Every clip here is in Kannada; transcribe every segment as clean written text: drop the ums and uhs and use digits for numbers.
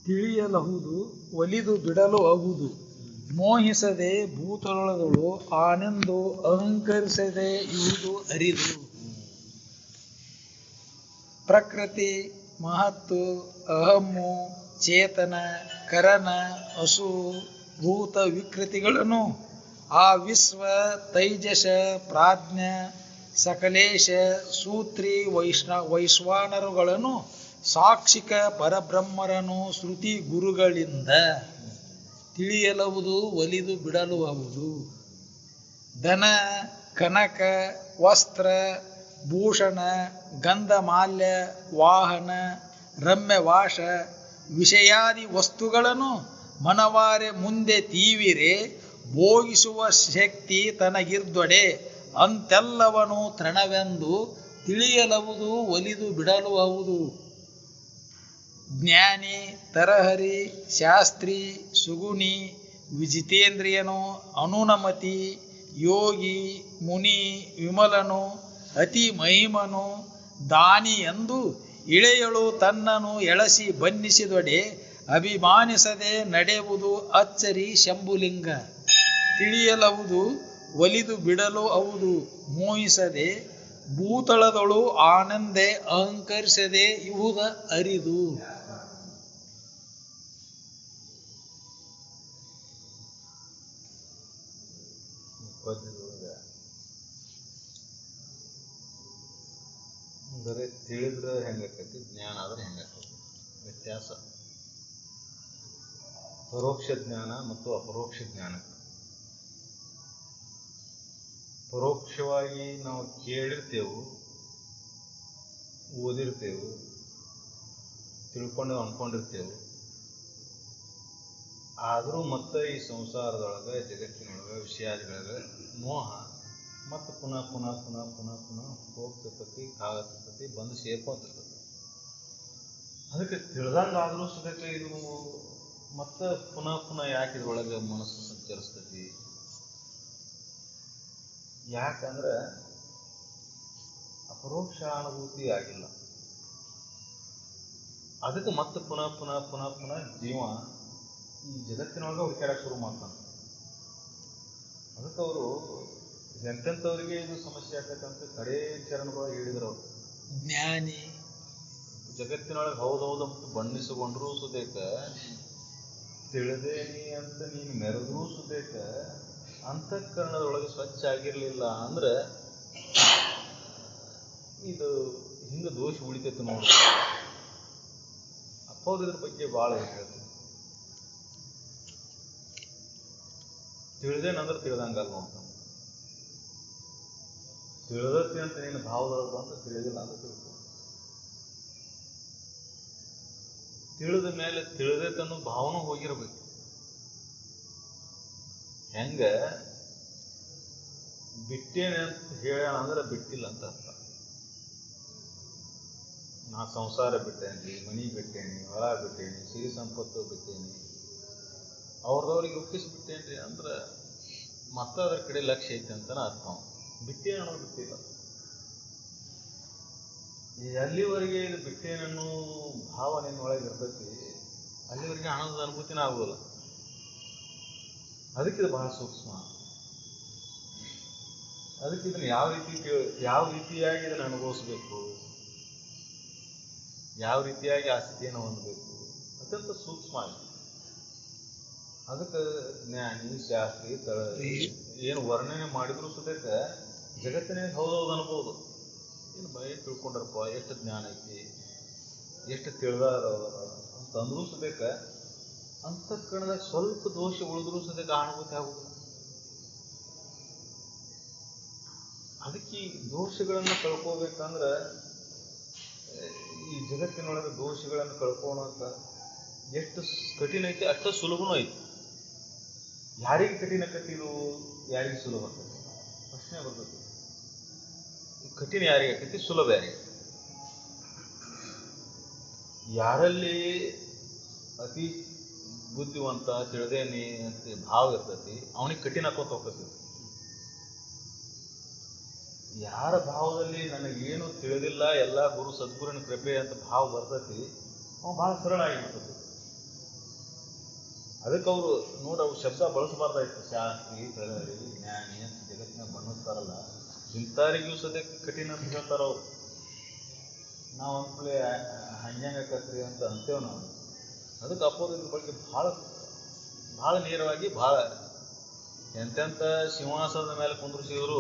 ತಿಳಿಯಲಹುದು ಒಲಿದು ಬಿಡಲು ಅಹುದು. ಮೋಹಿಸದೆ ಭೂತಳದಳು ಆನೆಂದು ಅಹಂಕರಿಸದೆ ಇಹುದು ಅರಿದು. ಪ್ರಕೃತಿ ಮಹತ್ತು ಅಹಮ್ಮು ಚೇತನ ಕರಣ ಹಸು ಭೂತ ವಿಕೃತಿಗಳನ್ನು ಆ ವಿಶ್ವ ತೈಜಸ ಪ್ರಾಜ್ಞ ಸಕಲೇಶ ಸೂತ್ರಿ ವೈಶ್ವಾನರುಗಳನ್ನು ಸಾಕ್ಷಿಕ ಪರಬ್ರಹ್ಮರನು ಶ್ರುತಿ ಗುರುಗಳಿಂದ ತಿಳಿಯಲವುದು ಒಲಿದು ಬಿಡಲುವುದು. ಧನ ಕನಕ ವಸ್ತ್ರ ಭೂಷಣ ಗಂಧಮಾಲ್ಯ ವಾಹನ ರಮ್ಯವಾಸ ವಿಷಯಾದಿ ವಸ್ತುಗಳನ್ನು ಮನವಾರೆ ಮುಂದೆ ತೀವಿರೆ ಭೋಗಿಸುವ ಶಕ್ತಿ ತನಗಿರ್ದೊಡೆ ಅಂತೆಲ್ಲವನು ತೃಣವೆಂದು ತಿಳಿಯಲವುದು ಒಲಿದು ಬಿಡಲುವುದು. ಜ್ಞಾನಿ ತರಹರಿ ಶಾಸ್ತ್ರಿ ಸುಗುಣಿ ವಿಜಿತೇಂದ್ರಿಯನು ಅನುನಮತಿ ಯೋಗಿ ಮುನಿ ವಿಮಲನು ಅತಿ ಮಹಿಮನು ದಾನಿ ಎಂದು ಇಳೆಯಳು ತನ್ನನು ಎಳಸಿ ಬನ್ನಿಸಿದೊಡೆ ಅಭಿಮಾನಿಸದೆ ನಡೆಯುವುದು ಅಚ್ಚರಿ ಶಂಭುಲಿಂಗ. ತಿಳಿಯಲವುದು ಒಲಿದು ಬಿಡಲು ಅವುದು. ಮೋಹಿಸದೆ ಭೂತಳದಳು ಆನಂದೆ ಅಹಂಕರಿಸದೆ ಇಹುದ ಅರಿದು. ಬರೀ ತಿಳಿದ್ರೆ ಹೆಂಗಾಕೈತಿ, ಜ್ಞಾನ ಆದ್ರೆ ಹೆಂಗಾಕೈತಿ ವ್ಯತ್ಯಾಸ. ಪರೋಕ್ಷ ಜ್ಞಾನ ಮತ್ತು ಅಪರೋಕ್ಷ ಜ್ಞಾನ. ಪರೋಕ್ಷವಾಗಿ ನಾವು ಕೇಳಿರ್ತೇವೆ, ಓದಿರ್ತೇವೆ, ತಿಳ್ಕೊಂಡು ಅನ್ಕೊಂಡಿರ್ತೇವೆ. ಆದರೂ ಮತ್ತೆ ಈ ಸಂಸಾರದೊಳಗೆ ಜಗತ್ತಿನೊಳಗೆ ವಿಷಯಾದಿಗಳಾಗ ಮೋಹ ಮತ್ತು ಪುನಃ ಪುನಃ ಪುನಃ ಪುನಃ ಪುನಃ ಹೋಗ್ತಿರ್ತತಿ, ಕಾಗತಿರ್ತತಿ, ಬಂದು ಸೇರ್ಕೊಂತಿರ್ತತಿ. ಅದಕ್ಕೆ ತಿಳಿದಂಗಾದರೂ ಸುದಕ್ಕೆ ಇದು ಮತ್ತೆ ಪುನಃ ಪುನಃ ಯಾಕೆ ಇದ್ರೊಳಗೆ ಮನಸ್ಸು ಸಂಚರಿಸ್ತತಿ? ಯಾಕಂದ್ರೆ ಅಪರೋಕ್ಷ ಅನುಭೂತಿ ಆಗಿಲ್ಲ. ಅದಕ್ಕೆ ಮತ್ತೆ ಪುನಃ ಪುನಃ ಪುನಃ ಪುನಃ ಜೀವ ಈ ಜಗತ್ತಿನೊಳಗೆ ಹುಡುಕಾಡಕ್ಕೆ ಶುರು ಮಾಡ್ತಾನೆ. ಅದಕ್ಕೆ ಅವರು ಎಂತೆಂಥವ್ರಿಗೆ ಇದು ಸಮಸ್ಯೆ ಆಗ್ತಕ್ಕಂತ ಕಡೆ ಚರಣಗಳು ಹೇಳಿದ್ರು. ಅವರು ಜ್ಞಾನಿ ಜಗತ್ತಿನೊಳಗೆ ಹೌದೌದು ಅಂತ ಬಣ್ಣಿಸಿಕೊಂಡ್ರೂ ಸುದೇಕ, ತಿಳಿದೇನಿ ಅಂತ ನೀನು ಮೆರೆದ್ರೂ ಸುದೇಕ, ಅಂತಃಕರಣದೊಳಗೆ ಸ್ವಚ್ಛ ಆಗಿರ್ಲಿಲ್ಲ ಅಂದ್ರೆ ಇದು ಹಿಂಗೆ ದೋಷ ಉಳಿತೈತೆ ನೋಡಿ. ಅಪ್ಪವ್ರು ಇದ್ರ ಬಗ್ಗೆ ಭಾಳ ಹೇಳ್ತಾರೆ. ತಿಳಿದೇನಂದ್ರೆ ತಿಳಿದಂಗಲ್ಲ ನೋಡ್ತಾನೆ. ತಿಳಿದತ್ತಿ ಅಂತ ನೀನು ಭಾವದೊಳಗೆ ಅಂತ ತಿಳಿದಿಲ್ಲ ಅಂತ ತಿಳ್ಕೊ. ತಿಳಿದ ಮೇಲೆ ತಿಳಿದೈತನ್ನೋ ಭಾವನೂ ಹೋಗಿರ್ಬೇಕು. ಹೆಂಗ ಬಿಟ್ಟೇನೆ ಅಂತ ಹೇಳೋಣ ಅಂದ್ರೆ ಬಿಟ್ಟಿಲ್ಲ ಅಂತ ಅರ್ಥ. ನಾ ಸಂಸಾರ ಬಿಟ್ಟೇನಿ, ಮನಿ ಬಿಟ್ಟೇನಿ, ಹೊಲ ಬಿಟ್ಟೇನಿ, ಸಿರಿ ಸಂಪತ್ತು ಬಿಟ್ಟೇನಿ, ಅವ್ರದವ್ರಿಗೆ ಒಪ್ಪಿಸ್ಬಿಟ್ಟೇನ್ರಿ ಅಂದ್ರೆ ಮತ್ತೆ ಅದ್ರ ಕಡೆ ಲಕ್ಷ್ಯ ಐತೆ ಅಂತನ ಅರ್ಥ. ಬಿಟ್ಟೇನು ಅನ್ನೋದು ಬಿಟ್ಟಿಲ್ಲ. ಎಲ್ಲಿವರೆಗೆ ಇದು ಬಿಟ್ಟೇನನ್ನೋ ಭಾವ ನಿನ್ನೊಳಗೆ ಇರ್ತೈತಿ, ಅಲ್ಲಿವರೆಗೆ ಆನಂದದ ಅನುಭೂತಿನ ಆಗೋಲ್ಲ. ಅದಕ್ಕೆ ಇದು ಬಹಳ ಸೂಕ್ಷ್ಮ. ಅದಕ್ಕೆ ಇದನ್ನು ಯಾವ ರೀತಿಯಾಗಿ ಇದನ್ನು ಅನುಭವಿಸ್ಬೇಕು, ಯಾವ ರೀತಿಯಾಗಿ ಆ ಸ್ಥಿತಿಯನ್ನು ಹೊಂದಬೇಕು, ಅತ್ಯಂತ ಸೂಕ್ಷ್ಮ ಆಗಿದೆ. ಅದಕ್ಕೆ ಜ್ಞಾನಿ ಶಾಸ್ತ್ರಿ ಏನು ವರ್ಣನೆ ಮಾಡಿದ್ರು ಸುದೇಕ ಜಗತ್ತಿನಾಗ ಹೌದೌದು ಅನ್ಬೋದು. ಏನು ಭಯ ತಿಳ್ಕೊಂಡ್ರಪ್ಪ, ಎಷ್ಟು ಜ್ಞಾನ ಐತಿ, ಎಷ್ಟು ತಿಳಿದಾರ ಅಂತ ಅಂದ್ರೂ ಸುದೇಕ ಅಂತಃಕರಣದಾಗ ಸ್ವಲ್ಪ ದೋಷ ಉಳಿದ್ರೂ ಸದ್ಯಕ ಅನುಭೂತಿ ಆಗುದಿಲ್ಲ. ಅದಕ್ಕೆ ಈ ದೋಷಗಳನ್ನು ಕಳ್ಕೋಬೇಕಂದ್ರೆ ಈ ಜಗತ್ತಿನೊಳಗೆ ದೋಷಗಳನ್ನು ಕಳ್ಕೊಳಕ ಎಷ್ಟು ಕಠಿಣ ಐತಿ ಅಷ್ಟು ಸುಲಭನೂ ಐತಿ. ಯಾರಿಗೆ ಕಠಿಣ ಕಟ್ಟಿರು, ಯಾರಿಗೆ ಸುಲಭ ಆಕತಿ ಪ್ರಶ್ನೆ ಬರ್ತದೆ. ಕಠಿಣ ಯಾರಿಗೆ ಆಕತಿ, ಸುಲಭ ಯಾರಿಗೆ? ಯಾರಲ್ಲಿ ಅತಿ ಬುದ್ಧಿವಂತ ತಿಳಿದೇನಿ ಅಂತ ಭಾವ ಇರ್ತೈತಿ ಅವನಿಗೆ ಕಠಿಣ ಹಾಕೋತ ಹೋಗ್ತೈತಿ. ಯಾರ ಭಾವದಲ್ಲಿ ನನಗೇನು ತಿಳಿದಿಲ್ಲ, ಎಲ್ಲ ಗುರು ಸದ್ಗುರುನ ಕೃಪೆ ಅಂತ ಭಾವ ಬರ್ತೈತಿ, ಅವ ಭಾಳ ಸರಳ ಆಗಿರ್ತೈತಿ. ಅದಕ್ಕೆ ಅವರು ನೋಡಿ ಅವ್ರು ಶಬ್ದ ಬಳಸಬಾರ್ದಾಯ್ತು. ಶಾಸ್ತ್ರಿ, ತಳಹರಿ, ಜ್ಞಾನಿ ಅಂತ ಜಗತ್ತಿನಾಗ ಬಣ್ಣಿಸ್ತಾರಲ್ಲ, ಇಂಥವ್ರಿಗೂ ಸದ್ಯಕ್ಕೆ ಕಠಿಣ ಅಂತ ಹೇಳ್ತಾರ ಅವ್ರು. ನಾವು ಅಂದ್ಕೊಳ್ಳಿ ಹಂಗ್ಯಾಂಗಕ್ರಿ ಅಂತ ಅಂತೇವೆ ನಾವು. ಅದಕ್ಕೆ ಅಪ್ಪೋದು ಇದ್ರ ಬಗ್ಗೆ ಭಾಳ ನೇರವಾಗಿ ಭಾಳ ಎಂತೆಂಥ ಸಿಂಹಾಸನದ ಮೇಲೆ ಕುಂದ್ರಿಸಿದ್ರು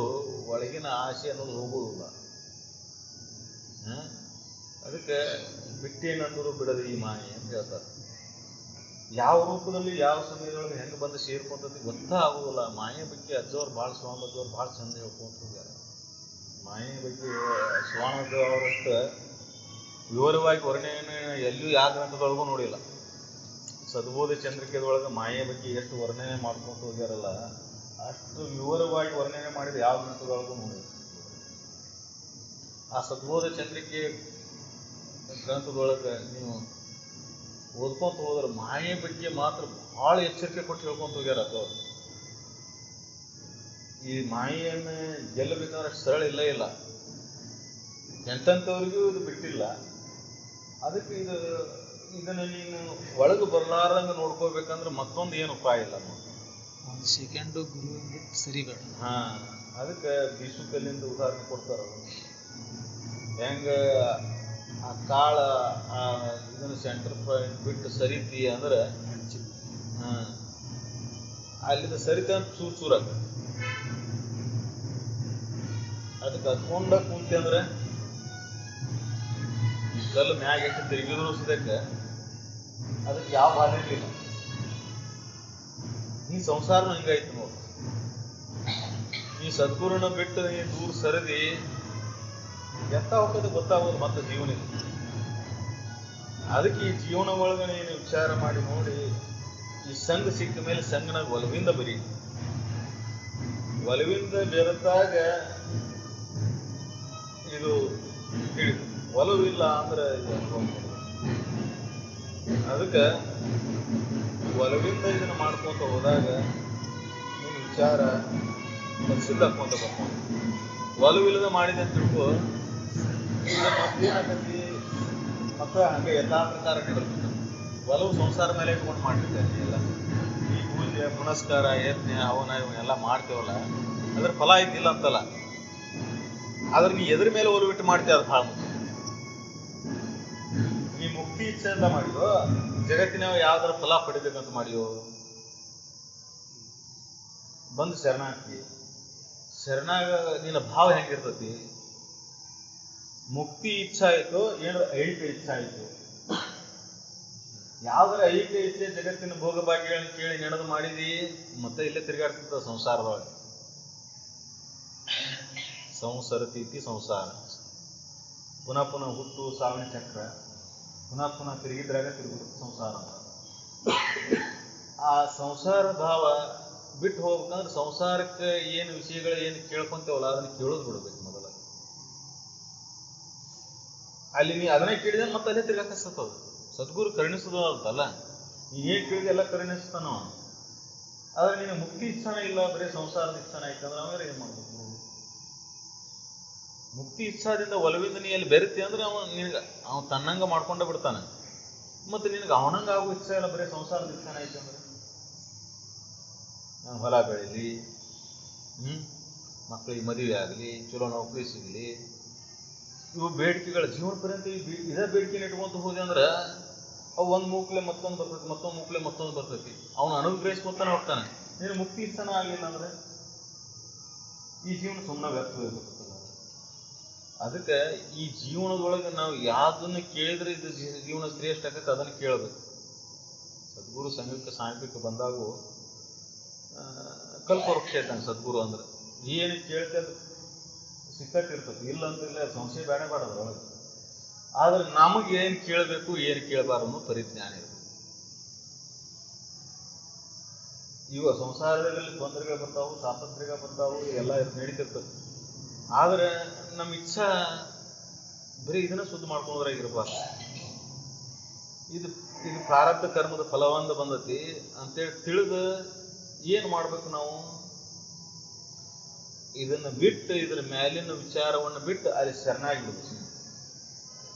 ಒಳಗಿನ ಆಸೆ ಅನ್ನೋದು ಹೋಗುವುದಿಲ್ಲ. ಅದಕ್ಕೆ ಬಿಟ್ಟೇನಂದ್ರು ಬಿಡದು ಈ ಮಾಯೆ ಅಂತ ಹೇಳ್ತಾರೆ. ಯಾವ ರೂಪದಲ್ಲಿ ಯಾವ ಸಮಯದೊಳಗೆ ಹೆಂಗೆ ಬಂದು ಸೇರ್ಕೊಂತದ್ದು ಗೊತ್ತಾಗುವುದಿಲ್ಲ. ಮಾಯೆ ಬಗ್ಗೆ ಅಜ್ಜವ್ರು ಭಾಳ ಸ್ವಾಮಜ್ಜವ್ರು ಭಾಳ ಚಂದ ಹೇಳ್ಕೊಂತ ಹೋಗ್ಯಾರ. ಮಾಯೆ ಬಗ್ಗೆ ಸ್ವಾಮಜ್ಜವರಷ್ಟು ವಿವರವಾಗಿ ವರ್ಣನೆ ಎಲ್ಲಿಯೂ ಯಾವ ಗ್ರಂಥದೊಳಗೂ ನೋಡಿಲ್ಲ. ಸದ್ಬೋಧ ಚಂದ್ರಿಕೆದೊಳಗೆ ಮಾಯೆ ಬಗ್ಗೆ ಎಷ್ಟು ವರ್ಣನೆ ಮಾಡ್ಕೊಂತ ಹೋಗ್ಯಾರಲ್ಲ, ಅಷ್ಟು ವಿವರವಾಗಿ ವರ್ಣನೆ ಮಾಡಿದ ಯಾವ ಗ್ರಂಥದೊಳಗೂ ನೋಡಿಲ್ಲ. ಆ ಸದ್ಬೋಧ ಚಂದ್ರಿಕೆ ಗ್ರಂಥದೊಳಗೆ ನೀವು ಓದ್ಕೊಂತ ಹೋದ್ರೆ ಮಾಯೆ ಬಗ್ಗೆ ಮಾತ್ರ ಭಾಳ ಎಚ್ಚರಿಕೆ ಕೊಟ್ಟು ಹೇಳ್ಕೊಂತ ಹೋಗ್ಯಾರ ಅಥವಾ ಈ ಮಾಯೆಯನ್ನು ಗೆಲ್ಲಬೇಕಂದ್ರೆ ಸರಳ ಇಲ್ಲ. ಎಂಥವ್ರಿಗೂ ಇದು ಬಿಟ್ಟಿಲ್ಲ. ಅದಕ್ಕೆ ಇದನ್ನು ನೀನು ಒಳಗೆ ಬರಲಾರ್ದಂಗೆ ನೋಡ್ಕೋಬೇಕಂದ್ರೆ ಮತ್ತೊಂದು ಏನು ಉಪಾಯ ಇಲ್ಲ. ಒಂದು ಸೆಕೆಂಡು ಗುರುವಿಂದ ಸರಿಬೇಡ. ಅದಕ್ಕೆ ಬೀಸು ಕಲ್ಲಿಂದ ಉದಾಹರಣೆ ಕೊಡ್ತಾರ. ಹೆಂಗೆ ಆ ಕಾಳ ಇದನ್ನು ಸೆಂಟರ್ ಪಾಯಿಂಟ್ ಬಿಟ್ಟು ಸರಿತಿ ಅಂದ್ರೆ ಅಲ್ಲಿಂದ ಸರಿತ ಅಂತ ಚೂರ ಅದಕ್ಕೆ ಹತ್ಕೊಂಡ ಕುಂತಿ ಅಂದ್ರೆ ಕಲ್ಲು ಮ್ಯಾಗ ಎಷ್ಟು ತಿರುಗಿದ್ರು ಸದಕ್ಕೆ ಅದಕ್ಕೆ ಯಾವ ಬಾಧೆ ಇರಲಿಲ್ಲ. ಈ ಸಂಸಾರನೂ ಹಿಂಗಾಯ್ತು ನೋಡಿ. ಈ ಸದ್ಗುರುನ ಬಿಟ್ಟು ನೀ ದೂರ ಸರಿದಿ ಎಂತ ಹೋಗೋದು ಗೊತ್ತಾಗೋದು ಮತ್ತೆ ಜೀವನ. ಅದಕ್ಕೆ ಈ ಜೀವನ ಒಳಗೆ ನೀನು ವಿಚಾರ ಮಾಡಿ ನೋಡಿ, ಈ ಸಂಘ ಸಿಕ್ಕ ಮೇಲೆ ಸಂಘನಾಗ ಒಲವಿಂದ ಬರೀ ಒಲವಿಂದ ಬೆರೆತಾಗ ಇದು ಹಿಡಿದು ಒಲವಿಲ್ಲ ಅಂದ್ರೆ ಅದಕ್ಕೆ ಒಲವಿಂದ ಇದನ್ನು ಮಾಡ್ಕೊಂತ ಹೋದಾಗ ನೀನು ವಿಚಾರ ಸಿದ್ಧ ಹಾಕೊಂತ ಬರ್ಕೊಂಡು ಒಲವಿಲ್ಲದ ಮಾಡಿದೆ ಅಂತ ತಿಳ್ಕೊ ಮತ್ತೇನಾಗತಿ ಮಕ್ಕಳ ಹಂಗೆ ಎಲ್ಲಾ ಪ್ರಕಾರ ನಡೆದ ಒಲವು ಸಂಸಾರ ಮೇಲೆ ಇಟ್ಕೊಂಡು ಮಾಡಿರ್ತೇನೆ ಎಲ್ಲ. ಈ ಪೂಜೆ ಪುನಸ್ಕಾರ ಯಜ್ಞ ಅವನ ಇವನ್ನೆಲ್ಲ ಮಾಡ್ತೇವಲ್ಲ, ಅದ್ರ ಫಲ ಐತಿಲ್ಲ ಅಂತಲ್ಲ. ಆದ್ರೆ ನೀ ಎದ್ರ ಮೇಲೆ ಒಲವಿಟ್ಟು ಮಾಡ್ತೇವೆ ಅದು ಭಾಳ ಮುಖ್ಯ. ನೀ ಮುಕ್ತಿ ಇಚ್ಛೆ ಅಂತ ಮಾಡಿಯೋ, ಜಗತ್ತಿನ ಯಾವ್ದಾರ ಫಲ ಪಡಿಬೇಕಂತ ಮಾಡಿಯೋ, ಬಂದು ಶರಣಾಗ್ತಿ. ಶರಣಾಗ ನಿನ್ನ ಭಾವ ಹೆಂಗಿರ್ತತಿ? ಮುಕ್ತಿ ಇಚ್ಛಾ ಆಯ್ತು, ಏನಾರ ಐಕ ಇಚ್ಛಾ ಆಯ್ತು. ಯಾವ್ದಾರ ಐಕ ಇಚ್ಛೆ ಜಗತ್ತಿನ ಭೋಗ ಭಾಗ್ಯಗಳನ್ನ ಕೇಳಿ ನಡೆದು ಮಾಡಿದಿ, ಮತ್ತೆ ಇಲ್ಲೇ ತಿರುಗಾಡ್ತಿರ್ತ ಸಂಸಾರದೊಳಗೆ. ಸಂಸರತೀತಿ ಸಂಸಾರ, ಪುನಃ ಪುನಃ ಹುಟ್ಟು ಸಾವಿನ ಚಕ್ರ, ಪುನಃ ಪುನಃ ತಿರುಗಿದ್ರಾಗ ತಿರುಗುತ್ತ ಸಂಸಾರ. ಆ ಸಂಸಾರ ಭಾವ ಬಿಟ್ಟು ಹೋಗ್ಬೇಕಂದ್ರೆ ಸಂಸಾರಕ್ಕೆ ಏನು ವಿಷಯಗಳು ಏನು ಕೇಳ್ಕೊಂತೇವಲ್ಲ ಅದನ್ನ ಕೇಳೋದು ಬಿಡ್ಬೇಕು ಮೊದಲ. ಅಲ್ಲಿ ನೀ ಅದನ್ನೇ ಕೇಳಿದ್ರೆ ಮತ್ತೆ ಅಲ್ಲೇ ತಿರ್ಗಾಕಸ್ತದ. ಸದ್ಗುರು ಕರುಣಿಸೋದು ಅಂತಲ್ಲ, ನೀ ಏನ್ ಕೇಳಿದೆ ಎಲ್ಲ ಕರುಣಿಸ್ತಾನೋ. ಆದ್ರೆ ನೀನು ಮುಕ್ತಿ ಇಚ್ಛಾನ ಇಲ್ಲ, ಬರೀ ಸಂಸಾರದ ಇಚ್ಛಾನ ಆಯ್ತಂದ್ರೆ ಅವಾಗ ಏನ್ ಮಾಡ್ಬೇಕು? ಮುಕ್ತಿ ಇಚ್ಛಾದಿಂದ ಒಲವಿಂದ ನೀ ಅಲ್ಲಿ ಬೆರಿತಿ ಅಂದ್ರೆ ಅವ ತನ್ನಂಗ ಮಾಡ್ಕೊಂಡ ಬಿಡ್ತಾನೆ. ಮತ್ತೆ ನಿನಗೆ ಅವನಂಗ ಆಗೋ ಇಚ್ಛೆ ಇಲ್ಲ, ಬರೀ ಸಂಸಾರದ ಇಚ್ಛಾನ ಆಯ್ತು ಅಂದ್ರೆ ನಾನು ಹೊಲ ಬೆಳೀಲಿ, ಮಕ್ಕಳಿಗೆ ಮದುವೆ ಆಗಲಿ, ಚಲೋ ನೌಕರಿ ಸಿಗಲಿ, ಇವು ಬೇಡಿಕೆಗಳ ಜೀವನ ಪರ್ಯಂತ ಇದೇ ಬೇಡಿಕೆನ ಇಟ್ಕೊಂತ ಹೋದೆ ಅಂದ್ರೆ ಅವು ಒಂದು ಮೂಕ್ಲೆ ಮತ್ತೊಂದು ಬರ್ತೈತಿ, ಮತ್ತೊಂದು ಮೂಕ್ಲೆ ಮತ್ತೊಂದು ಬರ್ತೈತಿ. ಅವನು ಅನುಗ್ರಹಿಸ್ಕೊತಾನೆ ಹೋಗ್ತಾನೆ. ನೀನು ಮುಕ್ತಿ ಇಚ್ಛಾನ ಆಗಲಿಲ್ಲ ಅಂದ್ರೆ ಈ ಜೀವನ ಸುಮ್ಮನೆ ವ್ಯರ್ಥ ಹೋಗ್ಬೇಕು. ಅದಕ್ಕೆ ಈ ಜೀವನದೊಳಗೆ ನಾವು ಯಾವ್ದನ್ನು ಕೇಳಿದ್ರೆ ಇದು ಜೀವನ ಶ್ರೇಷ್ಠ ಆಗತ್ತೆ ಅದನ್ನು ಕೇಳಬೇಕು. ಸದ್ಗುರು ಸಂಘಕ್ಕೆ ಸಾಂಘಿಕ ಬಂದಾಗೂ ಕಲ್ಪವೃಕ್ಷ ಇದ್ದಂಗೆ ಸದ್ಗುರು ಅಂದ್ರೆ ಏನು ಕೇಳ್ತೆ ಅದು ಸಿಕ್ಕಟ್ಟಿರ್ತದೆ. ಇಲ್ಲ ಅಂತಿಲ್ಲ, ಸಂಶಯ ಬೇಡ ಅದ್ರೊಳಗೆ. ಆದ್ರೆ ನಮಗೆ ಏನು ಕೇಳಬೇಕು ಏನು ಕೇಳಬಾರ್ದು ಅನ್ನೋ ಪರಿಜ್ಞಾನ ಇರ್ತದೆ. ಇವ ಸಂಸಾರದಲ್ಲಿ ತೊಂದರೆಗಳು ಬರ್ತಾವು, ಸ್ವಾತಂತ್ರ್ಯಗಳು ಬರ್ತಾವು, ಎಲ್ಲ ನಡೀತಿರ್ತದೆ. ಆದ್ರೆ ನಮ್ಮ ಇಚ್ಛಾ ಬರೀ ಇದನ್ನ ಶುದ್ಧ ಮಾಡ್ಕೊಂಡ್ರಾಗಿರ್ಬಾರ್ದು. ಇದು ಪ್ರಾರಬ್ಧ ಕರ್ಮದ ಫಲವಂದ ಬಂದತಿ ಅಂತೇಳಿ ತಿಳಿದು ಏನು ಮಾಡ್ಬೇಕು ನಾವು? ಇದನ್ನು ಬಿಟ್ಟು, ಇದರ ಮೇಲಿನ ವಿಚಾರವನ್ನು ಬಿಟ್ಟು ಅಲ್ಲಿ ಶರಣಾಗಿಬಿಡ್ಬೇಕು.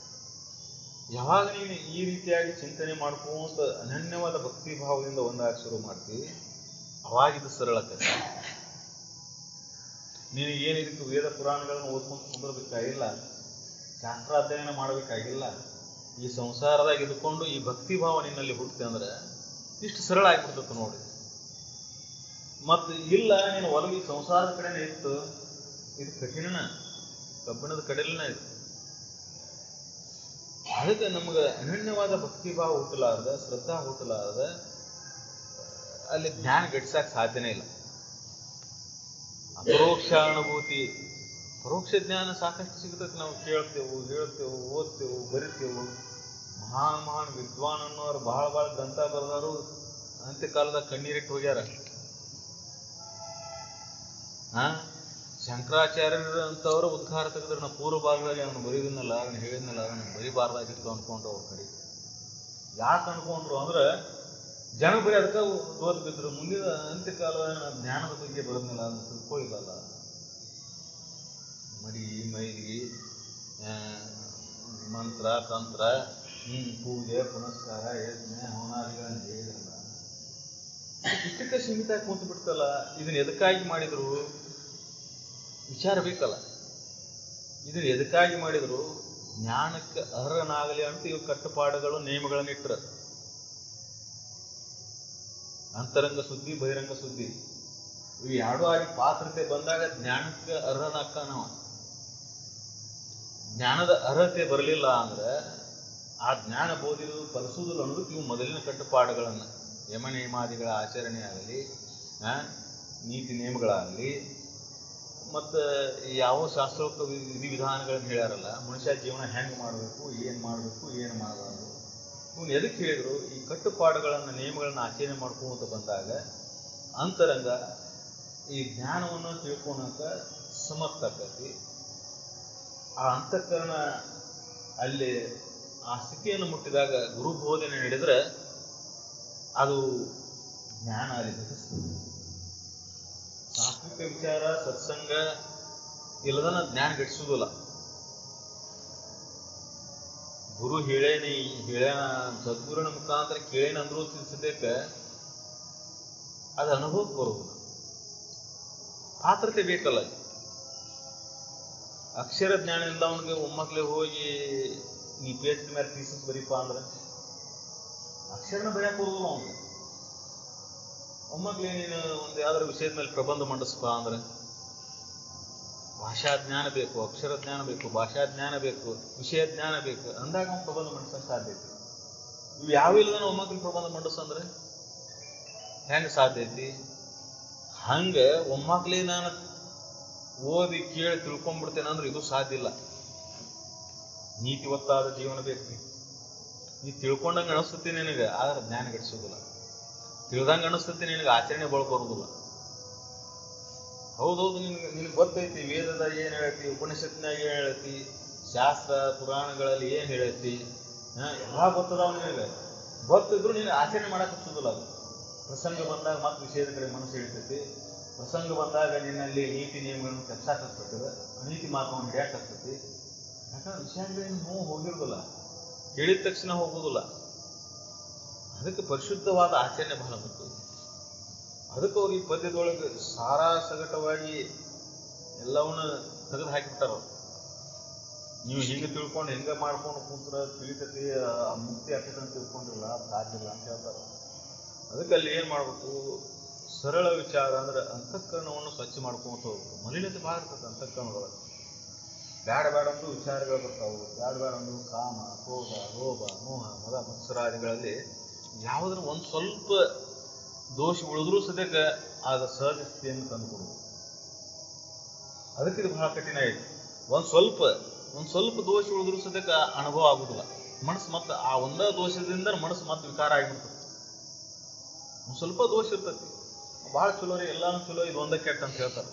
ಯಾವಾಗ ನೀನು ಈ ರೀತಿಯಾಗಿ ಚಿಂತನೆ ಮಾಡ್ಕೊಂತ ಅನನ್ಯವಾದ ಭಕ್ತಿ ಭಾವದಿಂದ ಒಂದಾಗಿ ಶುರು ಮಾಡ್ತೀವಿ, ಅವಾಗಿದ್ದು ಸರಳತೆ. ನೀನು ಏನಿದಕ್ಕೆ ವೇದ ಪುರಾಣಗಳನ್ನು ಓದ್ಕೊಂಡು ಕುಂದಿರ್ಬೇಕಾಗಿಲ್ಲ, ಶಾಸ್ತ್ರಾಧ್ಯಯನ ಮಾಡಬೇಕಾಗಿಲ್ಲ. ಈ ಸಂಸಾರದಾಗ ಇದ್ಕೊಂಡು ಈ ಭಕ್ತಿ ಭಾವ ನಿನ್ನಲ್ಲಿ ಹುಡುಕ್ತೆ ಅಂದ್ರೆ ಇಷ್ಟು ಸರಳ ಆಗಿಬಿಡ್ತದೆ ನೋಡಿ. ಮತ್ತು ಇಲ್ಲ ನೀನು ಒಲಗಿ ಸಂಸಾರದ ಕಡೆನೇ ಇತ್ತು, ಇದು ಕಠಿಣ, ಕಬ್ಬಿಣದ ಕಡೆಲೇ ಇದು. ಅದಕ್ಕೆ ನಮಗೆ ಅನನ್ಯವಾದ ಭಕ್ತಿ ಭಾವ ಹುಟ್ಟಲಾರದ, ಶ್ರದ್ಧಾ ಹುಟ್ಟಲಾರದ ಅಲ್ಲಿ ಜ್ಞಾನ ಗಿಡ್ಸಕ್ಕೆ ಸಾಧ್ಯನೇ ಇಲ್ಲ. ಅಪರೋಕ್ಷ ಅನುಭೂತಿ, ಪರೋಕ್ಷ ಜ್ಞಾನ ಸಾಕಷ್ಟು ಸಿಗ್ತದೆ. ನಾವು ಕೇಳ್ತೇವೆ, ಹೇಳ್ತೇವೆ, ಓದ್ತೇವೆ, ಬರಿತೇವೆ. ಮಹಾನ್ ವಿದ್ವಾನ್ ಅನ್ನೋರು ಭಾಳ ಗ್ರಂಥ ಬರೆದವರು ಅಂತ್ಯಕಾಲದಾಗ ಕಣ್ಣೀರಿಟ್ಟು ಹೋಗ್ಯಾರ. ಶಂಕರಾಚಾರ್ಯರು ಅಂತವ್ರು ಉದ್ಧಾರ ತೆಗೆದ್ರೆ ನಾವು ಪೂರ್ವ ಭಾಗದಲ್ಲಿ ಅವನು ಬರೀದಿನಲ್ಲ, ಅದನ್ನು ಹೇಳಿದ್ನಲ್ಲ, ಅದನ್ನು ಬರೀಬಾರ್ದಾಗಿತ್ತು ಅನ್ಕೊಂಡ್ರು ಅವ್ರ ಕಡೆ. ಯಾಕೆ ಅನ್ಕೊಂಡ್ರು ಅಂದ್ರೆ ಜನ ಬರೀ ಅದಕ್ಕೆ ಓದ್ ಬಿದ್ರು. ಮುಂದಿನ ಅಂತ್ಯಕಾಲ ಜ್ಞಾನದ ಬಗ್ಗೆ ಬರೋದಿಲ್ಲ, ಅದನ್ನು ತಿಳ್ಕೊಳ್ಳಿಲ್ಲಲ್ಲ. ಮಡಿ ಮೈಲಿಗೆ ಮಂತ್ರ ತಂತ್ರ, ಪೂಜೆ ಪುನಸ್ಕಾರ ಯಜ್ಞ ಹೋಮಾದಿಗಳನ್ನು ಹೇಳಿದ್ರಲ್ಲ, ಇಷ್ಟಕ್ಕೆ ಸೀಮಿತ ಕೂತು ಬಿಡ್ತಲ್ಲ. ಇದನ್ನ ಎದಕ್ಕಾಗಿ ಮಾಡಿದ್ರು ವಿಚಾರ ಬೇಕಲ್ಲ. ಇದನ್ನ ಎದಕ್ಕಾಗಿ ಮಾಡಿದ್ರು, ಜ್ಞಾನಕ್ಕೆ ಅರ್ಹನಾಗಲಿ ಅಂತ ಇವು ಕಟ್ಟುಪಾಡುಗಳು ನಿಯಮಗಳನ್ನು ಇಟ್ಟರು. ಅಂತರಂಗ ಸುದ್ದಿ, ಬಹಿರಂಗ ಸುದ್ದಿ ಇವು ಎರಡೂ ಆಗಿ ಪಾತ್ರತೆ ಬಂದಾಗ ಜ್ಞಾನಕ್ಕೆ ಅರ್ಹನಾಕ್ಕ ನಾವು. ಜ್ಞಾನದ ಅರ್ಹತೆ ಬರಲಿಲ್ಲ ಅಂದ್ರೆ ಆ ಜ್ಞಾನ ಬೋಧಿಸುವುದು ಫಲಿಸುವುದಿಲ್ಲ ಅನ್ನೋದಕ್ಕೆ ಇವು ಮೊದಲಿನ ಕಟ್ಟುಪಾಡುಗಳನ್ನು, ಯಮ ನಿಯಮಾದಿಗಳ ಆಚರಣೆ ಆಗಲಿ, ನೀತಿ ನಿಯಮಗಳಾಗಲಿ, ಮತ್ತು ಯಾವ ಶಾಸ್ತ್ರೋಕ್ತ ವಿಧಿವಿಧಾನಗಳನ್ನು ಹೇಳ್ಯಾರಲ್ಲ, ಮನುಷ್ಯ ಜೀವನ ಹೆಂಗೆ ಮಾಡಬೇಕು, ಏನು ಮಾಡಬೇಕು, ಏನು ಮಾಡಬಾರ್ದು, ಇವನು ಎದಕ್ಕೆ ಹೇಳಿದ್ರು? ಈ ಕಟ್ಟುಪಾಡುಗಳನ್ನು ನಿಯಮಗಳನ್ನು ಆಚರಣೆ ಮಾಡ್ಕೊಂತ ಬಂದಾಗ ಅಂತರಂಗ ಈ ಜ್ಞಾನವನ್ನು ತಿಳ್ಕೊಳಕ ಸಮರ್ಥ ಆಕತಿ. ಆ ಅಂತಃಕರಣ ಅಲ್ಲಿ ಆ ಸ್ಥಿತಿಯನ್ನು ಮುಟ್ಟಿದಾಗ ಗುರು ಬೋಧನೆ ನಡೆದ್ರೆ ಅದು ಜ್ಞಾನ ಅಲ್ಲಿ ಘಟಿಸ್ತದೆ. ಸಾತ್ವಿಕ ವಿಚಾರ, ಸತ್ಸಂಗ ಇಲ್ಲದನ್ನ ಜ್ಞಾನ ಘಟಿಸುವುದಿಲ್ಲ. ಗುರು ಹೇಳೇನಿ ಸದ್ಗುರುನ ಮುಖಾಂತರ ಕೇಳೇನ ಅಂದ್ರೂ ತಿಳಿಸೋದಕ್ಕೆ ಅದು ಅನುಭವಕ್ಕೆ ಬರುವುದಿಲ್ಲ. ಪಾತ್ರತೆ ಬೇಕಲ್ಲ. ಅಕ್ಷರ ಜ್ಞಾನ ಇಲ್ಲ ಅವನಿಗೆ ಒಮ್ಮಕ್ಲೆ ಹೋಗಿ ನೀ ಪೇಜ್ ಮೇಲೆ ಥೀಸಿಸ್ ಬರೀಪ ಅಂದ್ರೆ ಅಕ್ಷರನ ಬರೆಯಕ್ಕೆ ಬರುವುದಿಲ್ಲ ಅವನಿಗೆ. ಒಮ್ಮಕ್ಲೆ ನೀನು ಒಂದು ಯಾವ್ದಾರ ವಿಷಯದ ಮೇಲೆ ಪ್ರಬಂಧ ಮಂಡಿಸ್ಪ ಅಂದ್ರೆ ಭಾಷಾ ಜ್ಞಾನ ಬೇಕು, ಅಕ್ಷರ ಜ್ಞಾನ ಬೇಕು, ಭಾಷಾ ಜ್ಞಾನ ಬೇಕು, ವಿಷಯ ಜ್ಞಾನ ಬೇಕು, ಅಂದಾಗ ಅವ್ನು ಪ್ರಬಂಧ ಮಂಡಿಸಕ್ಕೆ ಸಾಧ್ಯ ಐತಿ. ಇವು ಯಾವ ಇಲ್ಲದನ ಒಮ್ಮಕ್ಲೆ ಪ್ರಬಂಧ ಮಂಡಿಸಂದ್ರೆ ಹೆಂಗೆ ಸಾಧ್ಯ ಐತಿ? ಹಂಗೆ ಒಮ್ಮಕ್ಲೆ ನಾನು ಓದಿ ಕೇಳಿ ತಿಳ್ಕೊಂಡ್ಬಿಡ್ತೇನೆ ಅಂದ್ರೆ ಇದು ಸಾಧ್ಯ ಇಲ್ಲ. ನೀತಿವತ್ತಾದ ಜೀವನ ಬೇಕು. ನೀ ತಿಳ್ಕೊಂಡಂಗೆ ಅನಿಸ್ತತಿ ನಿನಗೆ, ಆದ್ರೆ ಜ್ಞಾನ ಘಟಿಸೋದಿಲ್ಲ. ತಿಳಿದಂಗೆ ಅನಿಸ್ತತಿ ನಿನಗೆ, ಆಚರಣೆ ಬರೋದಿಲ್ಲ. ಹೌದೌದು, ನಿನಗೆ ಗೊತ್ತೈತಿ ವೇದದಾಗ ಏನು ಹೇಳೈತಿ, ಉಪನಿಷತ್ನಾಗ ಏನು ಹೇಳೈತಿ, ಶಾಸ್ತ್ರ ಪುರಾಣಗಳಲ್ಲಿ ಏನು ಹೇಳೈತಿ, ಎಲ್ಲ ಗೊತ್ತದಾವ ನಿನಗೆ. ಗೊತ್ತಿದ್ರು ನೀನು ಆಚರಣೆ ಮಾಡಕ್ಕೆ ಹಚ್ಚೋದಿಲ್ಲ. ಅದು ಪ್ರಸಂಗ ಬಂದಾಗ ಮತ್ತೆ ವಿಷಯದ ಕಡೆ ಮನಸ್ಸು ಹಿಡಿತೈತಿ. ಪ್ರಸಂಗ ಬಂದಾಗ ನಿನ್ನಲ್ಲಿ ನೀತಿ ನಿಯಮಗಳನ್ನು ಕೆಲ್ಸಾಕಸ್ತದೆ, ಅನೀತಿ ಮಾರ್ಗವನ್ನು ಹಿಡಿಯಾಕಸ್ತೈತಿ. ಯಾಕಂದ್ರೆ ವಿಷಯಗಳೇನು ನೋವು ಹೋಗಿರೋದಿಲ್ಲ, ಕೇಳಿದ ತಕ್ಷಣ ಹೋಗೋದಿಲ್ಲ. ಅದಕ್ಕೆ ಪರಿಶುದ್ಧವಾದ ಆಚರಣೆ ಬಹಳ ಮುಖ್ಯ. ಅದಕ್ಕೆ ಅವ್ರು ಈ ಪದ್ಯದೊಳಗೆ ಸಾರಾ ಸಗಟವಾಗಿ ಎಲ್ಲವನ್ನ ತೆಗೆದು ಹಾಕಿಬಿಟ್ಟಾರ. ನೀವು ಹಿಂಗೆ ತಿಳ್ಕೊಂಡು ಹೆಂಗೆ ಮಾಡ್ಕೊಂಡು ಕೂತ್ರೆ ತಿಳಿತತಿ, ಮುಕ್ತಿ ಆಗ್ತದೆ ಅಂತ ತಿಳ್ಕೊಂಡಿಲ್ಲ, ಸಾಧ್ಯ ಇಲ್ಲ ಅಂತ ಹೇಳ್ತಾರೆ. ಅದಕ್ಕೆ ಅಲ್ಲಿ ಏನು ಮಾಡಬೇಕು? ಸರಳ ವಿಚಾರ ಅಂದ್ರೆ ಅಂತಃಕರಣವನ್ನು ಸ್ವಚ್ಛ ಮಾಡ್ಕೊಂತ ಹೋಗ್ಬೇಕು. ಮಲಿನತೆ ಭಾಳ ಇರ್ತದೆ ಅಂತಃಕರಣದೊಳಗೆ. ಬ್ಯಾಡ ಅಂದ್ರೂ ವಿಚಾರಗಳು ಬರ್ತಾವೆ. ಬ್ಯಾಡ ಅಂದ್ರೂ ಕಾಮ, ಕ್ರೋಧ, ಲೋಭ, ಮೋಹ, ಮದ, ಮತ್ಸರಾದಿಗಳಲ್ಲಿ ಯಾವುದನ್ನು ಒಂದು ಸ್ವಲ್ಪ ದೋಷ ಉಳಿದ್ರೂ ಸದ್ಯಕ್ಕೆ ಆದ ಸಹಜ ಸ್ಥಿತಿಯನ್ನು ತಂದುಕೊಡುವುದು. ಅದಕ್ಕೆ ಇದು ಬಹಳ ಕಠಿಣ ಐತಿ. ಒಂದು ಸ್ವಲ್ಪ ದೋಷ ಉಳಿದ್ರೂ ಸದ್ಯಕ್ಕೆ ಅನುಭವ ಆಗುದಿಲ್ಲ. ಮನಸ್ಸು ಮತ್ತೆ ಆ ಒಂದೇ ದೋಷದಿಂದ ಮನಸ್ಸು ಮತ್ತೆ ವಿಕಾರ ಆಗಿಬಿಡ್ತದೆ. ಒಂದು ಸ್ವಲ್ಪ ದೋಷ ಇರ್ತೈತಿ, ಭಾಳ ಚಲೋ ರೀ, ಎಲ್ಲಾನು ಚಲೋ, ಇದು ಒಂದೇ ಕೆಟ್ಟ ಅಂತ ಹೇಳ್ತಾರೆ.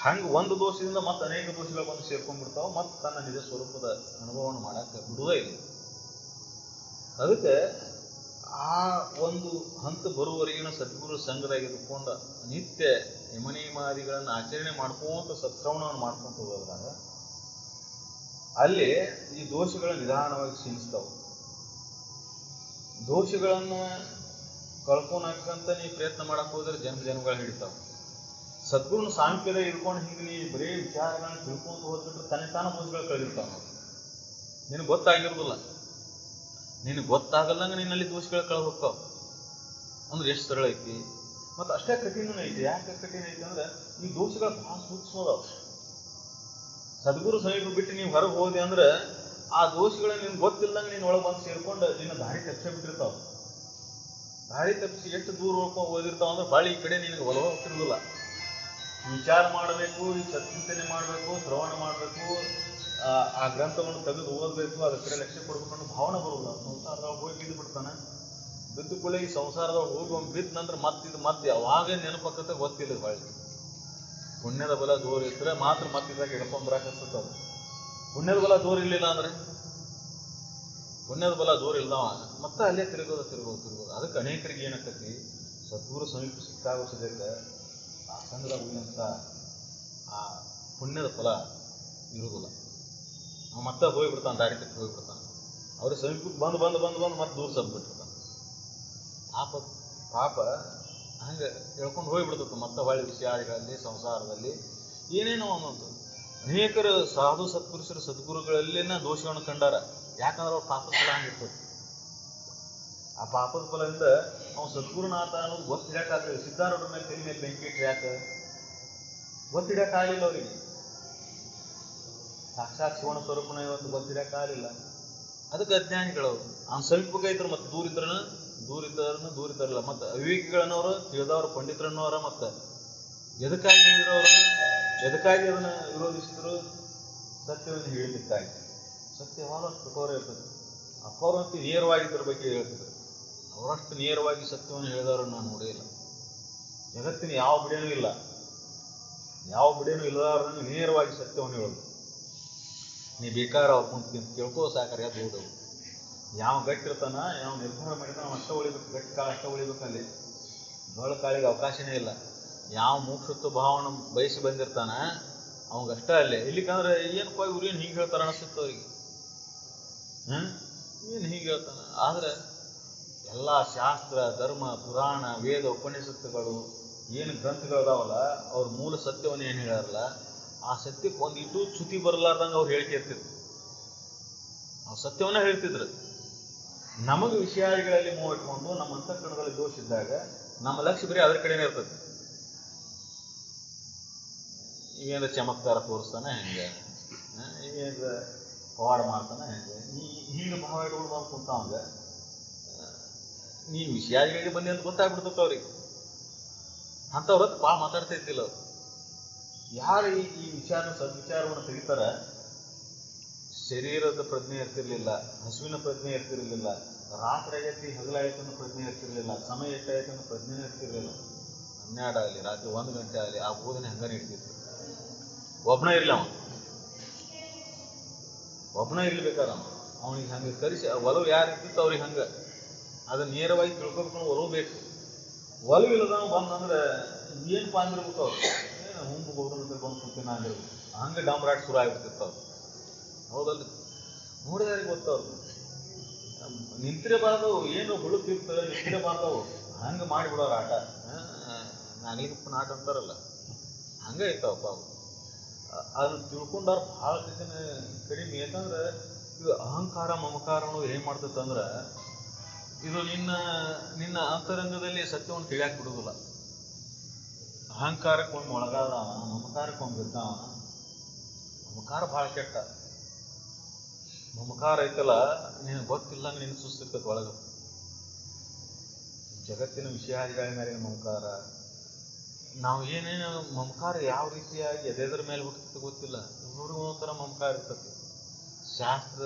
ಹಂಗೆ ಒಂದು ದೋಷದಿಂದ ಮತ್ತೆ ಅನೇಕ ದೋಷಗಳು ಬಂದು ಸೇರ್ಕೊಂಡ್ಬಿಡ್ತಾವೆ. ಮತ್ತೆ ತನ್ನ ನಿಜ ಸ್ವರೂಪದ ಅನುಭವವನ್ನು ಮಾಡಕ್ಕೆ ಬಿಡುವುದೇ ಇಲ್ಲ. ಅದಕ್ಕೆ ಆ ಒಂದು ಹಂತ ಬರುವವರೆಗಿನ ಸದ್ಗುರು ಸಂಘದಾಗ ಇದ್ದುಕೊಂಡು ನಿತ್ಯ ಯಮನಿಯಮಾದಿಗಳನ್ನು ಆಚರಣೆ ಮಾಡ್ಕೊಂತ ಸತ್ಶ್ರವಣವನ್ನು ಮಾಡ್ಕೊಂತ ಹೋದಾಗ ಅಲ್ಲಿ ಈ ದೋಷಗಳ ನಿಧಾನವಾಗಿ ಕ್ಷೀಣಿಸ್ತಾವ. ದೋಷಗಳನ್ನ ಕಳ್ಕೊಳಕಂತ ನೀ ಪ್ರಯತ್ನ ಮಾಡಕ್ ಹೋದ್ರೆ ಜನ್ಮಗಳು ಹಿಡಿತಾವ. ಸದ್ಗುರುನ ಸಾಮೀಪ್ಯದ ಇಟ್ಕೊಂಡು ಹಿಂಗೆ ನೀ ಬರೀ ವಿಚಾರಗಳನ್ನ ತಿಳ್ಕೊಂಡು ಹೋದ್ಬಿಟ್ರೆ ತಾನು ದೋಷಗಳು ಕಳೆದಿರ್ತಾವ. ನಿನಗೆ ಗೊತ್ತಾಗಿರೋದಿಲ್ಲ, ನಿನಗೆ ಗೊತ್ತಾಗಲ್ಲಂಗ ನಿನ್ನಲ್ಲಿ ದೋಷಗಳು ಕಳೆದು ಹೋಗ್ತಾವ. ಅಂದ್ರೆ ಎಷ್ಟು ಸರಳ ಐತಿ, ಮತ್ತು ಅಷ್ಟೇ ಕಠಿಣ ಐತಿ. ಯಾಕೆ ಕಠಿಣ ಐತಿ ಅಂದ್ರೆ ಈ ದೋಷಗಳು ಬಹಳ ಸೂಕ್ಷ್ಮದಾವ. ಸದ್ಗುರು ಸಮೀಪ ಬಿಟ್ಟು ನೀವು ಹೊರಗೆ ಹೋದೆ ಅಂದ್ರೆ ಆ ದೋಷಗಳು ನಿನ್ಗೆ ಗೊತ್ತಿಲ್ಲಂಗೆ ನೀನು ಒಳಗೆ ಬಂದು ಸೇರ್ಕೊಂಡು ನಿನ್ನ ದಾರಿ ತಪ್ಪಿಸೇ ಬಿಟ್ಟಿರ್ತಾವ. ದಾರಿ ತಪ್ಪಿಸಿ ಎಷ್ಟು ದೂರ ಹೋಗ್ಕೊಂಡು ಓದಿರ್ತಾವ ಅಂದ್ರೆ ಭಾಳ ಈ ಕಡೆ ನಿನಗೆ ಒಲವ ಹೋಗ್ತಿರೋದಿಲ್ಲ. ವಿಚಾರ ಮಾಡಬೇಕು, ಈ ಸತ್ಚಿಂತನೆ ಮಾಡಬೇಕು, ಶ್ರವಣ ಮಾಡಬೇಕು, ಆ ಗ್ರಂಥವನ್ನು ತೆಗೆದು ಓದಬೇಕು, ಅದ್ರ ಕಡೆ ಲಕ್ಷ್ಯ ಕೊಡ್ಬೇಕು ಅನ್ನೋ ಭಾವನೆ ಬರೋಲ್ಲ. ಸಂಸಾರದೊಳಗೆ ಹೋಗಿ ಬಿದ್ದು ಬಿಡ್ತಾನೆ. ಬಿದ್ದು ಕೂಡ ಈ ಸಂಸಾರದೊಳಗೆ ಹೋಗಿ ಒಂದು ಬಿದ್ದು ನಂತರ ಮತ್ತೆ ಯಾವಾಗ ನೆನಪಕ್ಕತ್ತೆ ಗೊತ್ತಿಲ್ಲ. ಹೊಳ್ಳಿ ಪುಣ್ಯದ ಬಲ ಜೋರು ಇದ್ರೆ ಮಾತ್ರ ಮತ್ತಿದ್ದಾಗ ಹಿಡ್ಕೊಂಡು ಬರಾಕತ್ತದ. ಪುಣ್ಯದ ಬಲ ಜೋರು ಇರಲಿಲ್ಲ ಅಂದ್ರೆ, ಪುಣ್ಯದ ಬಲ ಜೋರು ಇಲ್ದವ ಮತ್ತೆ ಅಲ್ಲೇ ತಿರುಗೋದು. ಅದಕ್ಕೆ ಅನೇಕರಿಗೆ ಏನಾಕತಿ, ಸದ್ಗುರು ಸಮೀಪ ಸಿಕ್ಕಾಗೋ ಸದ್ಯಕ್ಕೆ ಆ ಸಂಘದಾಗ ಉಳಿಯಂತ ಆ ಪುಣ್ಯದ ಫಲ ಇರುವುದಿಲ್ಲ. ನಾವು ಮತ್ತೆ ಹೋಗಿಬಿಡ್ತಾನೆ, ದಾರಿ ತಪ್ಪಿ ಹೋಗಿಬಿಡ್ತಾನೆ. ಅವ್ರ ಸಮೀಪಕ್ಕೆ ಬಂದು ಮತ್ತೆ ದೂರ ಸದ್ಬಿಟ್ಟಿರ್ತಾನೆ. ಪಾಪ ಹಂಗೆ ಹೇಳ್ಕೊಂಡು ಹೋಗಿಬಿಡ್ತದೆ. ಮತ್ತೆ ಹೊಳ್ಳಿ ವಿಷಯಗಳಲ್ಲಿ, ಸಂಸಾರದಲ್ಲಿ ಏನೇನೋ ಅನ್ನೋದು. ಅನೇಕರು ಸಾಧು ಸತ್ಪುರುಷರು ಸದ್ಗುರುಗಳಲ್ಲಿನ ದೋಷಗಳನ್ನು ಕಂಡಾರ. ಯಾಕಂದ್ರೆ ಅವ್ರ ಪಾಪದ ಫಲ ಹಂಗಿರ್ತದೆ. ಆ ಪಾಪದ ಫಲದಿಂದ ಅವ್ನು ಸದ್ಗುರುನಾಥ ಅನ್ನೋದು ಗೊತ್ತಿಡಕ್ಕಾಗಲಿಲ್ಲ. ಸಿದ್ಧಾರೂಢರ ಮೇಲೆ ತಲೆ ಮೇಲೆ ಬೆಂಕಿ ಇಟ್ಟರೆ ಯಾಕೆ ಗೊತ್ತಿಡಕ್ಕಾಗಲಿಲ್ಲ ಅವರಿಗೆ. ಸಾಕ್ಷಾತ್ ಶಿವನ ಸ್ವರೂಪನ ಇವತ್ತು ಗೊತ್ತಿಡಕ್ಕಾಗಲಿಲ್ಲ. ಅದಕ್ಕೆ ಅಜ್ಞಾನಿಗಳವರು ಅವ್ನು ಸಮೀಪಕ್ಕೆ ಐತರು, ಮತ್ತೆ ದೂರ ಇದ್ದಾರಲ್ಲ. ಮತ್ತು ಅವಿವೇಕಿಗಳನ್ನವರು, ತಿಳಿದವರು, ಪಂಡಿತರನ್ನವರ ಮತ್ತು ಎದಕ್ಕಾಗಿ ಹೇಳಿದ್ರವರು, ಎದಕ್ಕಾಗಿ ಅದನ್ನು ವಿರೋಧಿಸಿದ್ರು, ಸತ್ಯವನ್ನು ಹೇಳಲಿಕ್ಕಾಗಿ. ಸತ್ಯ ಯಾವಾಗಷ್ಟು ಕಠೋರ ಇರ್ತದೆ. ಅಪ್ಪವ್ರಂತೂ ನೇರವಾಗಿದ್ದರ ಬಗ್ಗೆ ಹೇಳ್ತಿದ್ರು. ಅವರಷ್ಟು ನೇರವಾಗಿ ಸತ್ಯವನ್ನು ಹೇಳಿದವ್ರನ್ನ ನಾನು ನೋಡಿಲ್ಲ. ಜಗತ್ತಿನ ಯಾವ ಬಿಡೇನೂ ಇಲ್ಲದವ್ರನ್ನ ನೇರವಾಗಿ ಸತ್ಯವನ್ನು ಹೇಳೋದು. ನೀ ಬೇಕಾದ್ರೆ ಅವ್ರ ಕುಂತ ಕೇಳ್ಕೋ ಸಾಕಾರೆ ಅದು ಹೋದವು. ಯಾವ ಗಟ್ಟಿರ್ತಾನ, ಯಾವ ನಿರ್ಧಾರ ಮಾಡಿರ್ತಾನ ಅಷ್ಟ ಉಳಿಬೇಕು. ಗಟ್ಟಿ ಕಾಳು ಅಷ್ಟ ಉಳಿಬೇಕಲ್ಲಿ. ಜೋಳ ಕಾಳಿಗೆ ಅವಕಾಶನೇ ಇಲ್ಲ. ಯಾವ ಮುಕ್ಷತ್ವ ಭಾವನ ಬಯಸಿ ಬಂದಿರ್ತಾನ ಅವಂಗಷ್ಟ ಅಲ್ಲೇ. ಇಲ್ಲಿಕಂದ್ರೆ ಏನಪ್ಪ ಇವ್ರು ಏನು ಹೀಗೆ ಹೇಳ್ತಾರ ಅನಿಸುತ್ತೆ ಅವ್ರಿಗೆ. ಏನು ಹೀಗೆ ಹೇಳ್ತಾನ. ಆದ್ರೆ ಎಲ್ಲ ಶಾಸ್ತ್ರ, ಧರ್ಮ, ಪುರಾಣ, ವೇದ, ಉಪನಿಷತ್ತುಗಳು ಏನು ಗ್ರಂಥಗಳದಾವಲ್ಲ, ಅವ್ರ ಮೂಲ ಸತ್ಯವನ್ನು ಏನು ಹೇಳಾರಲ್ಲ, ಆ ಸತ್ಯಕ್ಕೆ ಒಂದು ಇಟ್ಟು ಚ್ಯುತಿ ಬರಲಾರ್ದಂಗೆ ಅವ್ರು ಹೇಳಿಕೆ ಇರ್ತಿದ್ರು. ಅವ್ರು ಸತ್ಯವನ್ನ ಹೇಳ್ತಿದ್ರು. ನಮಗೆ ವಿಷಯಗಳಲ್ಲಿ ಮೂವ್ ಇಟ್ಕೊಂಡು ನಮ್ಮ ಅಂತಃಕರಣದಲ್ಲಿ ದೋಷ ಇದ್ದಾಗ ನಮ್ಮ ಲಕ್ಷ್ಯ ಬರೀ ಅದ್ರ ಕಡೆನೇ ಇರ್ತದೆ. ಇವೇನ ಚಮತ್ಕಾರ ತೋರಿಸ್ತಾನೆ ಹೆಂಗೆ, ಇವೇನ ಪವಾಡ ಮಾಡ್ತಾನೆ ಹೆಂಗೆ, ಹಿಂಗೆ ಭಾವ ಇಟ್ಕೊಂಡು ಬಂದು ಕುಂತಾವಂಗ ನೀ ವಿಷಯಗಳಿಗೆ ಬಂದಿ ಅಂತ ಗೊತ್ತಾಗ್ಬಿಡ್ತೈತೆ ಅವ್ರಿಗೆ. ಅಂಥವ್ರ ಹತ್ರ ಭಾಳ ಮಾತಾಡ್ತಾ ಇದ್ದಿಲ್ಲ ಅವ್ರು. ಯಾರು ಈ ಸದ್ವಿಚಾರವನ್ನು ತೆಗಿತಾರ, ಶರೀರದ ಪ್ರಜ್ಞೆ ಇರ್ತಿರ್ಲಿಲ್ಲ, ಹಸುವಿನ ಪ್ರಜ್ಞೆ ಇರ್ತಿರ್ಲಿಲ್ಲ, ರಾತ್ರಿ ಆಗೈತಿ ಹಗಲಾಗೈತೆ ಅನ್ನೋ ಪ್ರಜ್ಞೆ ಇರ್ತಿರ್ಲಿಲ್ಲ, ಸಮಯ ಎಷ್ಟಾಗೈತೆ ಅನ್ನೋ ಪ್ರಜ್ಞೆನೇ ಇರ್ತಿರ್ಲಿಲ್ಲ. 12 ಆಗಲಿ, ರಾತ್ರಿ 1 ಗಂಟೆ ಆಗಲಿ, ಆ ಬೋಧನೆ ಹಂಗ ನಡೀತಿತ್ತು. ಒಬ್ಬನೇ ಇರಲಿ, ಒಬ್ಬನೇ ಇರ್ಬೇಕಾದ ಅವನಿಗೆ ಹಂಗೆ ಕರೆಸಿ ಒಲವು ಯಾರು ಇರ್ತಿತ್ತು ಅವ್ರಿಗೆ ಹಂಗೆ ಅದನ್ನ ನೇರವಾಗಿ ತಿಳ್ಕೊಬೇಕು. ಒಲವು ಬೇಕು. ಒಲವು ಇಲ್ಲದವ ಬಂದಂದ್ರೆ ಏನಪ್ಪ ಅಂದಿರ್ಬೇಕು ಅವ್ರು, ಹುಂಬು ಗೌಡನ ಬಂದು ಕೂತಿನ ಅಂದಿರ್ಬೇಕು. ಹಂಗೆ ಡಂಬರಾಟ ಶುರು ಆಗಿಬಿಡ್ತಿರ್ತಾವ್ರು. ಹೌದಲ್ರಿ? ನೋಡಿದಾರಿಗೆ ಗೊತ್ತವ್ರು. ನಿಂತಿರಬಾರ್ದವು, ಏನು ಹುಳುಕಿರ್ತವೆ ನಿಂತಿರಬಾರ್ದವು, ಹಂಗೆ ಮಾಡಿಬಿಡೋರು ಆಟ. ನಾಗಲಿಗಪ್ಪನ ಆಟ ಅಂತಾರಲ್ಲ, ಹಂಗೆ ಐತಾವಪ್ಪ ಅವು. ಅದನ್ನು ತಿಳ್ಕೊಂಡವ್ರು ಭಾಳ ಕಡಿಮೆ. ಯಾಕಂದ್ರೆ ಇದು ಅಹಂಕಾರ ಮಮಕಾರ ಅನ್ನೋದು ಏನು ಮಾಡ್ತೈತಂದ್ರೆ, ಇದು ನಿನ್ನ ಅಂತರಂಗದಲ್ಲಿ ಸತ್ಯವನ್ನು ತಿಳಿಯಾಕೆ ಬಿಡುವುದಿಲ್ಲ. ಅಹಂಕಾರಕ್ಕೆ ಒಂದು ಒಳಗಾದವ, ಮಮಕಾರಕ್ಕೆ ಒಂದು ಬಿದ್ದಾವ. ಮಮಕಾರ ಭಾಳ ಕೆಟ್ಟ. ಮಮಕಾರ ಐತಲ್ಲ, ನಿನಗೆ ಗೊತ್ತಿಲ್ಲಂಗೆ ನಿನ್ನ ಸುಸ್ತಿರ್ತದೆ ಒಳಗೆ. ಜಗತ್ತಿನ ವಿಷಯಾದಿಗಳ ಮೇಲೆ ಮಮಕಾರ. ನಾವು ಏನೇನು ಮಮಕಾರ ಯಾವ ರೀತಿಯಾಗಿ ಎದೆದ್ರ ಮೇಲೆ ಹುಟ್ಟುತ್ತೆ ಗೊತ್ತಿಲ್ಲ. ಇವ್ರಿಗೂ ಒಂಥರ ಮಮಕಾರ ಇರ್ತೈತಿ. ಶಾಸ್ತ್ರ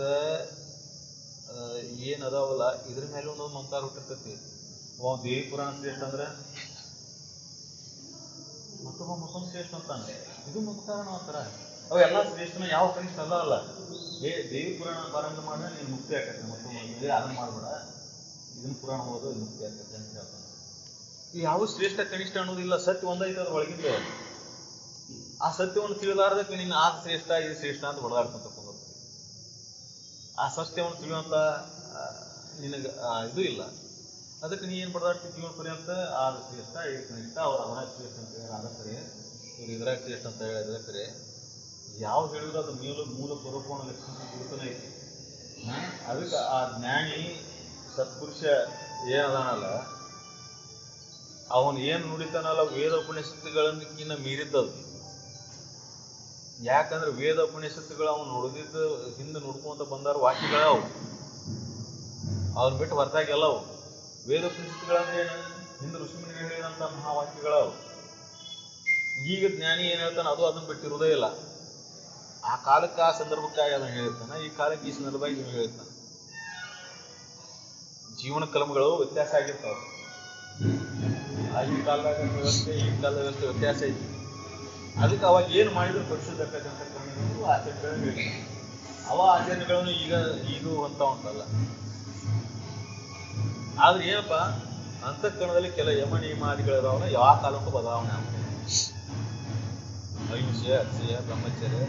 ಏನು ಅದಾವಲ್ಲ ಇದ್ರ ಮೇಲೆ ಒಂದೊಂದು ಮಮಕಾರ ಹುಟ್ಟಿರ್ತೈತಿ. ದೇವಿ ಪುರಾಣ ಶ್ರೇಷ್ಠ ಅಂದ್ರೆ ಮತ್ತೊಂದು ಶ್ರೇಷ್ಠ ಅಂತಾನೆ. ಇದು ಮಮಕಾರನ ಒಂಥರ. ಅವೆಲ್ಲ ಶ್ರೇಷ್ಠನ ಯಾವ ಕನಿಷ್ಠ ಅಲ್ಲ. ದೇವಿ ಪುರಾಣ ಪಾರಾಯಣ ಮಾಡಿದ್ರೆ ನೀನು ಮುಕ್ತಿ ಆಕತ್ತೆ. ಮತ್ತೊಂದು ಅದನ್ನ ಮಾಡ್ಬೇಡ, ಇದನ್ನ ಪುರಾಣ ಓದೋ ಮುಕ್ತಿ ಆಕತ್ತೆ ಅಂತ ಹೇಳ್ತಾನೆ. ಯಾವ ಶ್ರೇಷ್ಠ ಕನಿಷ್ಠ ಅನ್ನೋದಿಲ್ಲ. ಸತ್ಯ ಒಂದೈತೆ ಅದ್ರ ಒಳಗಿಂದ. ಆ ಸತ್ಯವನ್ನು ತಿಳಿದಾರ್ದಕ್ಕೆ ನಿನ್ನ ಆದ ಶ್ರೇಷ್ಠ ಇದು ಶ್ರೇಷ್ಠ ಅಂತ ಹೊಡೆದಾಡ್ಕೊಂತ ಹೋಗುತ್ತೆ. ಆ ಸತ್ಯವನ್ನು ತಿಳಿಯುವಂಥ ನಿನಗೆ ಇದು ಇಲ್ಲ. ಅದಕ್ಕೆ ನೀ ಏನು ಪಡೆದಾಡ್ತಿ ಜೀವನ ಪರ್ಯಂತ ಆದ ಶ್ರೇಷ್ಠ ಇದು ಕನಿಷ್ಠ ಅವ್ರು ಅದ್ರಾಗ ಶ್ರೇಷ್ಠ ಅಂತ ಹೇಳಿ ಅದಕ್ಕರೆ ಇವ್ರು ಇದ್ರಾಗ ಶ್ರೇಷ್ಠ ಅಂತ ಹೇಳಿದ್ರೆ ಯಾವ್ದು ಹೇಳಿದ್ರು ಅದು ಮೂಲ ಸ್ವರೂಪವನ್ನು ಲಕ್ಷಣ ಗುರುತನೇ ಐತಿ. ಅದಕ್ಕೆ ಆ ಜ್ಞಾನಿ ಸತ್ಪುರುಷ ಏನದಾನಲ್ಲ ಅವನು ಏನು ನುಡಿತಾನಲ್ಲ ವೇದ ಉಪನಿಷತ್ತುಗಳನ್ನ ಮೀರಿದ್ದದು. ಯಾಕಂದ್ರೆ ವೇದ ಉಪನಿಷತ್ತುಗಳು ಅವ್ನು ನುಡಿದಿದ್ದು ಹಿಂದೆ ನುಡ್ಕೊಂತ ಬಂದಾರ ವಾಕ್ಯಗಳವು, ಅವ್ರು ಬಿಟ್ಟು ಹೊರತಾಗೆಲ್ಲವು. ವೇದ ಉಪನಿಷತ್ತುಗಳಂದ್ರೆ ಏನು? ಹಿಂದೆ ಋಷಿಮುನಿಗಳು ಹೇಳಿದಂಥ ಮಹಾವಾಕ್ಯಗಳವು. ಈಗ ಜ್ಞಾನಿ ಏನು ಹೇಳ್ತಾನೆ ಅದು ಅದನ್ನು ಬಿಟ್ಟಿರುವುದೇ ಇಲ್ಲ. ಆ ಕಾಲಕ್ಕೆ ಆ ಸಂದರ್ಭಕ್ಕಾಗಿ ಅದನ್ನು ಹೇಳಿರ್ತಾನೆ, ಈ ಕಾಲಕ್ಕೆ ಈ ಸಂದರ್ಭವಾಗಿ ಇವನು ಹೇಳ್ತಾನೆ. ಜೀವನ ಕಲಮಗಳು ವ್ಯತ್ಯಾಸ ಆಗಿರ್ತಾವೆ. ಆಗಿನ ಕಾಲದಾಗ ವ್ಯವಸ್ಥೆ ಈಗಿನ ಕಾಲದ ವ್ಯವಸ್ಥೆ ವ್ಯತ್ಯಾಸ ಐತಿ. ಅದಕ್ಕೆ ಅವಾಗ ಏನು ಮಾಡಿದ್ರು ಪರಿಶುದ್ಧಕ್ಕಂಥ ಕರ್ಮಗಳು ಆಚರಣೆಗಳನ್ನು ಹೇಳ್ತಾರೆ. ಅವ ಆಚರಣೆಗಳನ್ನು ಈಗೂ ಅಂತ ಉಂಟಲ್ಲ. ಆದ್ರೆ ಏನಪ್ಪ, ಅಂತಃಕರಣದಲ್ಲಿ ಕೆಲ ಯಮ ನಿಯಮಾದಿಗಳಿದಾವಲ್ಲ ಯಾವ ಕಾಲಕ್ಕೂ ಬದಲಾವಣೆ ಆಗ್ತದೆ. ಅಹಿಂಸೆ, ಅಕ್ಷಯ, ಬ್ರಹ್ಮಚರ್ಯ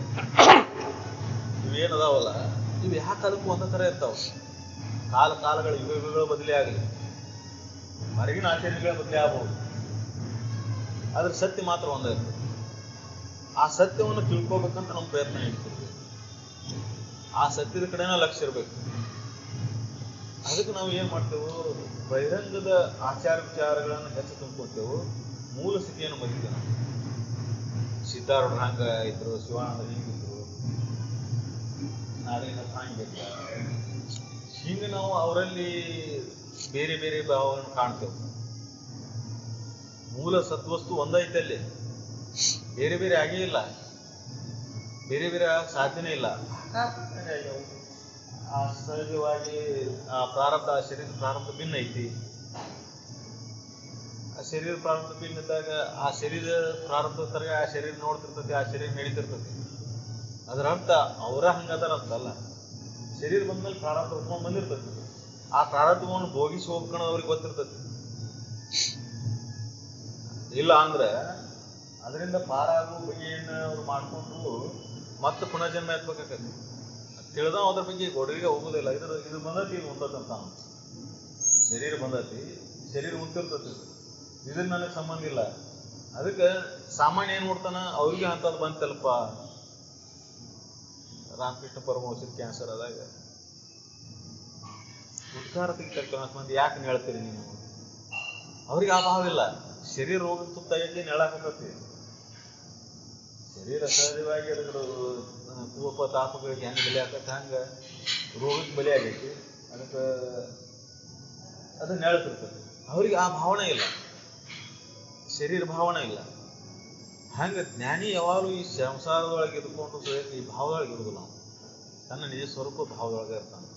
ಇವೇನದಾವಲ್ಲ ಇವು ಯಾವ ಕಾಲಕ್ಕೂ ಒಂದೇ ಥರ ಇರ್ತಾವ. ಕಾಲಗಳ ಯುಗಗಳು ಬದಲೇ ಆಗಲಿ, ಹೊರಗಿನ ಆಚರಣೆಗಳ ಬದಲೇ ಆಗ್ಬೋದು, ಆದ್ರೆ ಸತ್ಯ ಮಾತ್ರ ಒಂದೇ ಇರ್ತದೆ. ಆ ಸತ್ಯವನ್ನು ತಿಳ್ಕೊಬೇಕಂತ ನಮ್ಮ ಪ್ರಯತ್ನ ಇಡ್ತಿರ್ಬೇಕು. ಆ ಸತ್ಯದ ಕಡೆನ ಲಕ್ಷ್ಯ ಇರಬೇಕು. ಅದಕ್ಕೆ ನಾವು ಏನು ಮಾಡ್ತೇವೆ, ಬಹಿರಂಗದ ಆಚಾರ ವಿಚಾರಗಳನ್ನು ಹೆಚ್ಚು ತುಂಬ್ಕೊತೇವೆ, ಮೂಲ ಸ್ಥಿತಿಯನ್ನು ಮರಿತೇವೆ. ನಾವು ಸಿದ್ಧಾರೂಢರು ಹಂಗ ಇದ್ರು, ಶಿವಾನಂದ ಹಿಂಗಿದ್ರು, ನಾಗಲಿಂಗ ಹಂಗಿಲ್ಲ. ಹಿಂಗೆ ನಾವು ಅವರಲ್ಲಿ ಬೇರೆ ಬೇರೆ ಭಾವವನ್ನು ಕಾಣ್ತೇವೆ. ಮೂಲ ಸತ್ವಸ್ತು ಒಂದೈತೆ ಅಲ್ಲಿ, ಬೇರೆ ಬೇರೆ ಆಗೇ ಇಲ್ಲ, ಬೇರೆ ಬೇರೆ ಸಾಧ್ಯನೇ ಇಲ್ಲ. ಆ ಸಹಜವಾಗಿ ಆ ಪ್ರಾರಬ್ಧ, ಆ ಶರೀರದ ಪ್ರಾರಬ್ಧ ಭಿನ್ನ ಐತಿ. ಆ ಶರೀರ ಪ್ರಾರಬ್ಧ ಭಿನ್ನ ಇದ್ದಾಗ ಆ ಶರೀರ ಪ್ರಾರಬ್ಧ ತರ ಆ ಶರೀರ ನೋಡ್ತಿರ್ತತಿ, ಆ ಶರೀರ ನಡೀತಿರ್ತತಿ. ಅದರ ಅರ್ಥ ಅವರ ಹಂಗದಾರ ಅಂತಲ್ಲ. ಶರೀರ ಬಂದ್ಮೇಲೆ ಪ್ರಾರಬ್ಧ ಉತ್ಕೊಂಡು ಬಂದಿರ್ತತಿ. ಆ ಪ್ರಾರಬ್ಧವನ್ನು ಭೋಗಿಸಿ ಹೋಗ್ಕೊಂಡು ಅವ್ರಿಗೆ ಗೊತ್ತಿರ್ತತಿ. ಇಲ್ಲ ಅಂದ್ರೆ ಅದರಿಂದ ಪಾರಾಗುವ ಬಗೆಯನ್ನು ಅವ್ರು ಮಾಡ್ಕೊಂಡು ಮತ್ತೆ ಪುನರ್ಜನ್ಮ ಎತ್ಬೇಕಾಗತ್ತೆ. ತಿಳಿದ ಅದ್ರ ಬಗ್ಗೆ ಗೊಡವಿಗೆ ಹೋಗೋದಿಲ್ಲ. ಇದು ಬಂದತಿ, ಇದು ಉಂಟದಂತ. ಶರೀರ ಬಂದತಿ, ಶರೀರ ಉಂಟಿರ್ತತಿ, ಇದನ್ನ ನನಗೆ ಸಂಬಂಧ ಇಲ್ಲ. ಅದಕ್ಕೆ ಸಾಮಾನ್ಯ ಏನು ನೋಡ್ತಾನ, ಅವ್ರಿಗೆ ಅಂಥದ್ದು ಬಂತಲ್ಪ. ರಾಮಕೃಷ್ಣ ಪರಮಹಂಸರ ಕ್ಯಾನ್ಸರ್ ಆದಾಗ ಉದ್ಗಾರ ತೆಗಿತಾರೆ ಮಂದಿ. ಯಾಕೆ ಹೇಳ್ತೀರಿ ನೀವು? ಅವ್ರಿಗೆ ಆ ಭಾವ ಇಲ್ಲ. ಶರೀರ ರೋಗ ತುತ್ತಾಗೈತಿ, ನೆಳಾಕತ್ತತಿ. ಶರೀರ ಸಹಜವಾಗಿ ಅದರ ಕೋಪ ತಾಪಗಳಿಗೆ ಹೆಂಗೆ ಬಲಿ ಆಗತ್ತೆ, ಹಂಗೆ ರೋಗಕ್ಕೆ ಬಲಿ ಆಗೈತಿ. ಅದಕ್ಕೆ ಅದು ನೆಳತಿರ್ತದೆ. ಅವ್ರಿಗೆ ಆ ಭಾವನೆ ಇಲ್ಲ, ಶರೀರ ಭಾವನೆ ಇಲ್ಲ. ಹಂಗೆ ಜ್ಞಾನಿ ಯಾವಾಗಲೂ ಈ ಸಂಸಾರದೊಳಗೆ ಇದ್ಕೊಂಡು ಈ ಭಾವದೊಳಗೆ ಇರೋದಿಲ್ಲ. ನಾವು ತನ್ನ ನಿಜ ಸ್ವರೂಪ ಭಾವದೊಳಗೆ ಇರ್ತಾನೆ,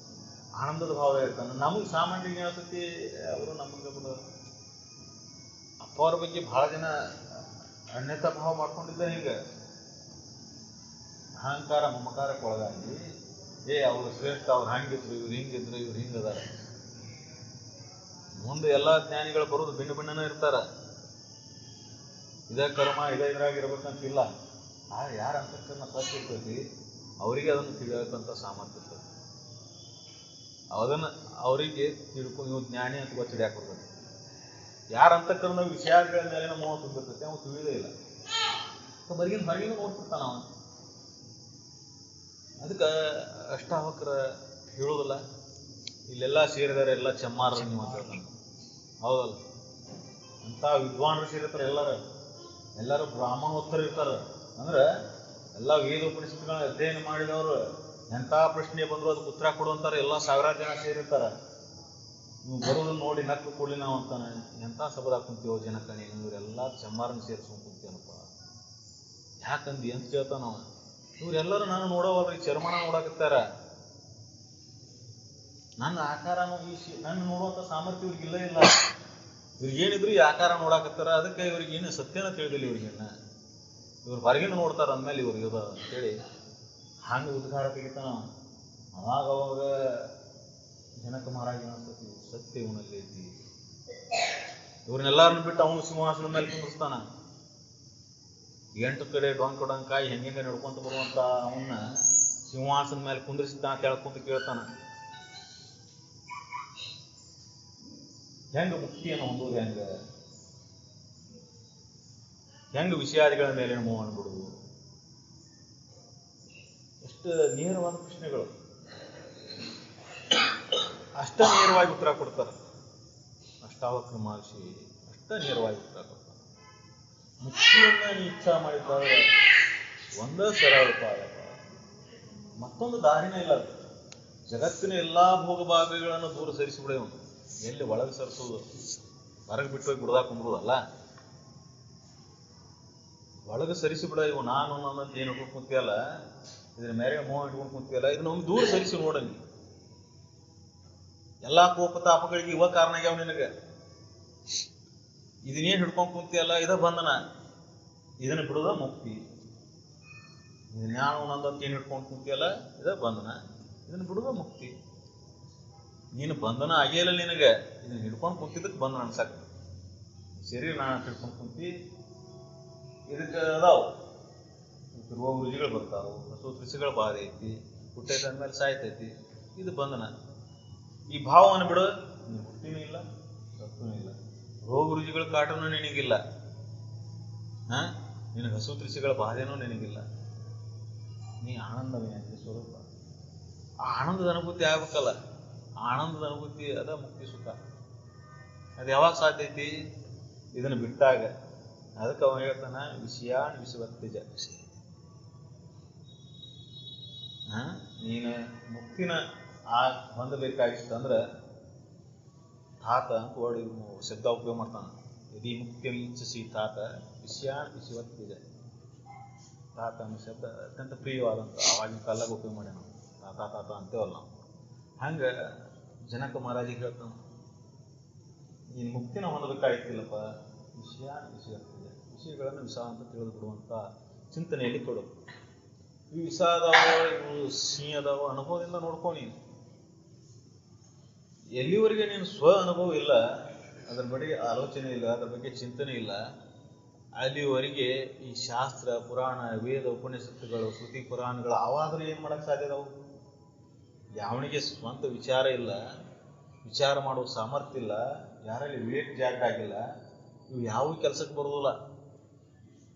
ಆನಂದದ ಭಾವ ಇರ್ತಾನೆ. ನಮಗೆ ಸಾಮಾನ್ಯ ಅನ್ಸತಿ ಅವರು ನಮಗೆ ಅಪ್ಪ ಅವ್ರ ಬಗ್ಗೆ ಭಾಳ ಜನ ಅನ್ಯತಾ ಭಾವ ಮಾಡ್ಕೊಂಡಿದ್ದ. ಹಿಂಗೆ ಅಹಂಕಾರ ಮಮಕಾರಕ್ಕೆ ಒಳಗಾಗಿ ಅವ್ರು ಶ್ರೇಷ್ಠ, ಅವ್ರು ಹಂಗಿದ್ರು, ಇವ್ರು ಹಿಂಗಿದ್ರು, ಇವ್ರು ಹಿಂಗದಾರ. ಮುಂದೆ ಎಲ್ಲ ಜ್ಞಾನಿಗಳು ಬರೋದು ಭಿನ್ನ ಭಿನ್ನನೇ ಇರ್ತಾರ. ಇದೇ ಕರ್ಮ ಇದ್ರಾಗಿರ್ಬೇಕಂತಿಲ್ಲ. ಯಾರ ಅಂತಃಕರಣ ಸತ್ಯ ಇರ್ತೈತಿ ಅವರಿಗೆ ಅದನ್ನು ತಿಳಿಯೋಕ್ಕಂಥ ಸಾಮರ್ಥ್ಯ ಇರ್ತದೆ. ಅದನ್ನು ಅವರಿಗೆ ತಿಳ್ಕೊಂಡು ಇವು ಜ್ಞಾನಿ ಅಂತ ಗೊತ್ತು ಹಿಡಿಯಾಕ ಬರ್ತದೆ. ಯಾರ ಅಂತಃಕರಣ ವಿಷಯಗಳ ಮೇಲೆ ಮೋಹ ತುಂಬಿರ್ತೈತಿ ಅವ್ನು ತಿಳಿಯೋದೇ ಇಲ್ಲ. ಹೊರಗಿನ ನೋಡ್ತಿರ್ತಾನ ಅವನು. ಅದಕ್ಕೆ ಅಷ್ಟಾವಕ್ರ ಹೇಳೋದಿಲ್ಲ, ಇಲ್ಲೆಲ್ಲ ಸೇರಿದಾರೆ, ಎಲ್ಲ ಚಮ್ಮಾರ ನೀವು ಅಂತ ಹೇಳ್ತಾನೆ. ಹೌದಲ್ಲ? ಅಂಥ ವಿದ್ವಾಂಸರು ಸೇರಿರ್ತಾರೆ. ಎಲ್ಲರೂ ಬ್ರಾಹ್ಮಣೋತ್ತರ ಇರ್ತಾರೆ. ಅಂದ್ರೆ ಎಲ್ಲ ವೇದ ಉಪನಿಷತ್ತುಗಳನ್ನ ಅಧ್ಯಯನ ಮಾಡಿದವರು, ಎಂಥ ಪ್ರಶ್ನೆ ಬಂದ್ರು ಅದಕ್ಕೆ ಉತ್ತರ ಕೊಡುವಂತಾರೆ. ಎಲ್ಲ ಸಾವಿರಾರು ಜನ ಸೇರಿರ್ತಾರೆ. ನೀವು ಬರೋದನ್ನು ನೋಡಿ ನಕ್ಕು ಕೊಡ್ಲಿ ನಾವು ಅಂತಾನೆ. ಎಂಥ ಸಬದಾಗ ಕುಂತೀವೋ ಜನಕ್ಕೆ ನೀನು, ಇವರೆಲ್ಲ ಚಮ್ಮಾರನ್ನ ಸೇರಿಸ್ಕೊಂಡು ಕುಂತೀನಪ್ಪ. ಯಾಕಂದು ಅಂತ ಕೇಳ್ತಾನ ನಾವು. ಇವರೆಲ್ಲರೂ ನಾನು ನೋಡೋವಲ್ರಿ, ಚರ್ಮನ ನೋಡಕತ್ತಾರ. ನನ್ನ ಆಕಾರನೂ ನನ್ನ ನೋಡುವಂಥ ಸಾಮರ್ಥ್ಯ ಇವ್ರಿಗೆ ಇಲ್ಲೇ ಇಲ್ಲ. ಇವ್ರಿಗೇನಿದ್ರು ಈ ಆಕಾರ ನೋಡಾಕತ್ತಾರ. ಅದಕ್ಕೆ ಇವ್ರಿಗೇನು ಸತ್ಯನ ತಿಳಿದಿಲ್ಲ. ಇವ್ರು ಹೊರಗಿನ ನೋಡ್ತಾರ ಅಂದಮೇಲೆ ಇವ್ರಿಗೆ ಇದ ಅಂತೇಳಿ ಹಂಗೆ ಉದ್ಗಾರ ತೆಗಿತಾನ. ಅವಾಗ ಜನಕ ಮಹಾರಾಜ ಅನ್ಸತಿ, ಸತ್ಯ ಇವನಲ್ಲಿ ಐತಿ. ಇವ್ರನ್ನೆಲ್ಲರನ್ನು ಬಿಟ್ಟು ಅವನು ಸಿಂಹಾಸನದ ಮೇಲೆ ಕುಂದಿಸ್ತಾನ. 8 ಕಡೆ ಡೊಂಕ ಡೊಂಕಾಯಿ ಹೆಂಗೆ ನಡ್ಕೊಂತ ಬರುವಂಥ ಅವನ್ನ ಸಿಂಹಾಸನ ಮೇಲೆ ಕುಂದ್ರಿಸಿದ್ದ ಅಂತ ಹೇಳ್ಕೊಂತ ಕೇಳ್ತಾನ. ಹೆಂಗ ಮುಕ್ತಿಯನ್ನು ಹೊಂದುವುದು, ಹೆಂಗ ವಿಷಯಾದಿಗಳ ಮೇಲೆ ಮೋಹನ ಬಿಡುವುದು? ಎಷ್ಟು ನೇರವಾದ ಪ್ರಶ್ನೆಗಳು, ಅಷ್ಟ ನೇರವಾಗಿ ಉತ್ತರ ಕೊಡ್ತಾರೆ ಅಷ್ಟಾವಕ್ರ ಮಹರ್ಷಿ. ಅಷ್ಟ ನೇರವಾಗಿ ಉತ್ತರ ಕೊಡ್ತಾರೆ. ಮುಕ್ತಿಯನ್ನ ನೀ ಇಚ್ಛಾ ಮಾಡಿದ್ದಾರೆ ಒಂದೇ ಸರಳ ಉಪಾಯ, ಮತ್ತೊಂದು ದಾರಿನೇ ಇಲ್ಲ. ಜಗತ್ತಿನ ಎಲ್ಲಾ ಭೋಗ ಭಾಗಗಳನ್ನು ದೂರ ಸರಿಸಿಬಿಡೋನು. ಎಲ್ಲಿ ಒಳಗೆ ಸರಿಸೋದು? ಹೊರಗೆ ಬಿಟ್ಟು ಹೋಗಿ ಬಿಡದಾಕ ಕುಂದ್ರೋದಲ್ಲ, ಒಳಗೆ ಸರಿಸಿಬಿಡ. ಇವು ನಾನು ನನ್ನಂತ ಏನು ಇಟ್ಕೊಂಡು ಕುಂತಿಯಲ್ಲ, ಇದ್ರ ಮೇಲೆ ಮೋಹ ಇಟ್ಕೊಂಡು ಕುಂತಿಯಲ್ಲ, ಇದನ್ನ ಒಂದು ದೂರ ಸರಿಸಿ ನೋಡಂಗಿ. ಎಲ್ಲಾ ಕೋಪ ತಾಪಗಳಿಗೆ ಇವ ಕಾರಣ ಆಗ್ಯಾವ ನಿನಗೆ. ಇದನ್ನೇನು ಹಿಡ್ಕೊಂಡು ಕುಂತಿಯಲ್ಲ, ಇದ ಬಂಧನ. ಇದನ್ನ ಬಿಡುದ ಮುಕ್ತಿ. ನಾನು ನಂದಂತ ಏನು ಹಿಡ್ಕೊಂಡು ಕುಂತಿಯಲ್ಲ, ಇದ ಬಂಧನ. ಇದನ್ನ ಬಿಡುದ ಮುಕ್ತಿ. ನೀನು ಬಂಧನ ಆಗಿಲ್ಲ ನಿನಗೆ. ಇದನ್ನ ಹಿಡ್ಕೊಂಡು ಕುಂತಿದ್ದಕ್ಕೆ ಬಂಧನ ಅನ್ಸಕ್. ಶರೀರ ನಾನು ಹಿಡ್ಕೊಂಡು ಕುಂತಿ, ಇದಕ್ಕೆ ಅದಾವು ರೋಗ ರುಜಿಗಳು ಬರ್ತಾವು, ಹಸು ತ್ರಿಸಿಗಳ ಬಾಧೆ ಐತಿ, ಹುಟ್ಟೈತೆ ಅಂದ್ಮೇಲೆ ಸಾಯ್ತೈತಿ. ಇದು ಬಂಧನ. ಈ ಭಾವವನ್ನು ಬಿಡು, ನೀನು ಹುಟ್ಟಿನೂ ಇಲ್ಲ, ಸತ್ತೂ ಇಲ್ಲ. ರೋಗ ರುಜಿಗಳ ಕಾಟನೂ ನಿನಗಿಲ್ಲ, ನಿನಗೆ ಹಸು ತ್ರಿಸಿಗಳ ಬಾಧೆನೂ ನಿನಗಿಲ್ಲ. ನೀ ಆನಂದವೇ ಸ್ವರೂಪ. ಆ ಆನಂದದ ಅನುಭೂತಿ ಆಗ್ಬೇಕಲ್ಲ. ಆನಂದದ ಅನುಭೂತಿ ಅದ ಮುಕ್ತಿ ಸುಖ. ಅದು ಯಾವಾಗ ಸಾಧ್ಯ ಐತಿ? ಇದನ್ನು ಬಿಟ್ಟಾಗ. ಅದಕ್ಕೆ ಅವನು ಹೇಳ್ತಾನ, ವಿಷಯಾನ್ ವಿಷವತ್ತೇಜ. ನೀನು ಮುಕ್ತಿನ ಹೊಂದಬೇಕಾಗಿತ್ತಂದ್ರೆ ತಾತ ಅಂತ ಓಡಿ ಶಬ್ದ ಉಪಯೋಗ ಮಾಡ್ತಾನ. ಯದಿ ಮುಕ್ತಿ ಇಚ್ಛಿಸಿ ತಾತ ವಿಷಯಾನ್ ವಿಷವತ್ತೇಜ. ತಾತ ಅನ್ನೋ ಶಬ್ದ ಅತ್ಯಂತ ಪ್ರಿಯವಾದಂಥ ಆವಾಗಿನ ಕಾಲಾಗ ಉಪಯೋಗ ಮಾಡಿ ನಾವು ತಾತ ತಾತ ಅಂತೇವಲ್ಲ ನಾವು. ಹಂಗೆ ಜನಕ ಮಹಾರಾಜಿಗೆ ಹೇಳ್ತಾನ, ನೀನು ಮುಕ್ತಿನ ಹೊಂದಬೇಕಾಗಿತ್ತಿಲ್ಲಪ್ಪ, ವಿಷಯಾನ್ ವಿಷವತ್ತೇಜ. ವಿಷಯಗಳನ್ನು ವಿಷ ಅಂತ ತಿಳಿದು ಬಿಡುವಂಥ ಚಿಂತನೆಯಲ್ಲಿ ಕೊಡು. ಇವು ವಿಷ ಅದಾವ, ಇವು ಸಿಹಿ ಅದಾವ, ಅನುಭವದಿಂದ ನೋಡ್ಕೊ. ನೀನು ಎಲ್ಲಿವರೆಗೆ ನೀನು ಸ್ವ ಅನುಭವ ಇಲ್ಲ, ಅದ್ರ ಬಗ್ಗೆ ಆಲೋಚನೆ ಇಲ್ಲ, ಅದ್ರ ಬಗ್ಗೆ ಚಿಂತನೆ ಇಲ್ಲ, ಅಲ್ಲಿವರೆಗೆ ಈ ಶಾಸ್ತ್ರ ಪುರಾಣ ವೇದ ಉಪನಿಷತ್ತುಗಳು ಶ್ರುತಿ ಪುರಾಣಗಳು ಅವಾದರೂ ಏನು ಮಾಡಕ್ಕೆ ಸಾಧ್ಯ ಅದಾವು? ಯಾವನಿಗೆ ಸ್ವಂತ ವಿಚಾರ ಇಲ್ಲ, ವಿಚಾರ ಮಾಡುವ ಸಾಮರ್ಥ್ಯ ಇಲ್ಲ, ಯಾರಲ್ಲಿ ವಿವೇಕ ಜಾಗ ಆಗಿಲ್ಲ, ಇವು ಯಾವ ಕೆಲಸಕ್ಕೆ ಬರೋದಿಲ್ಲ.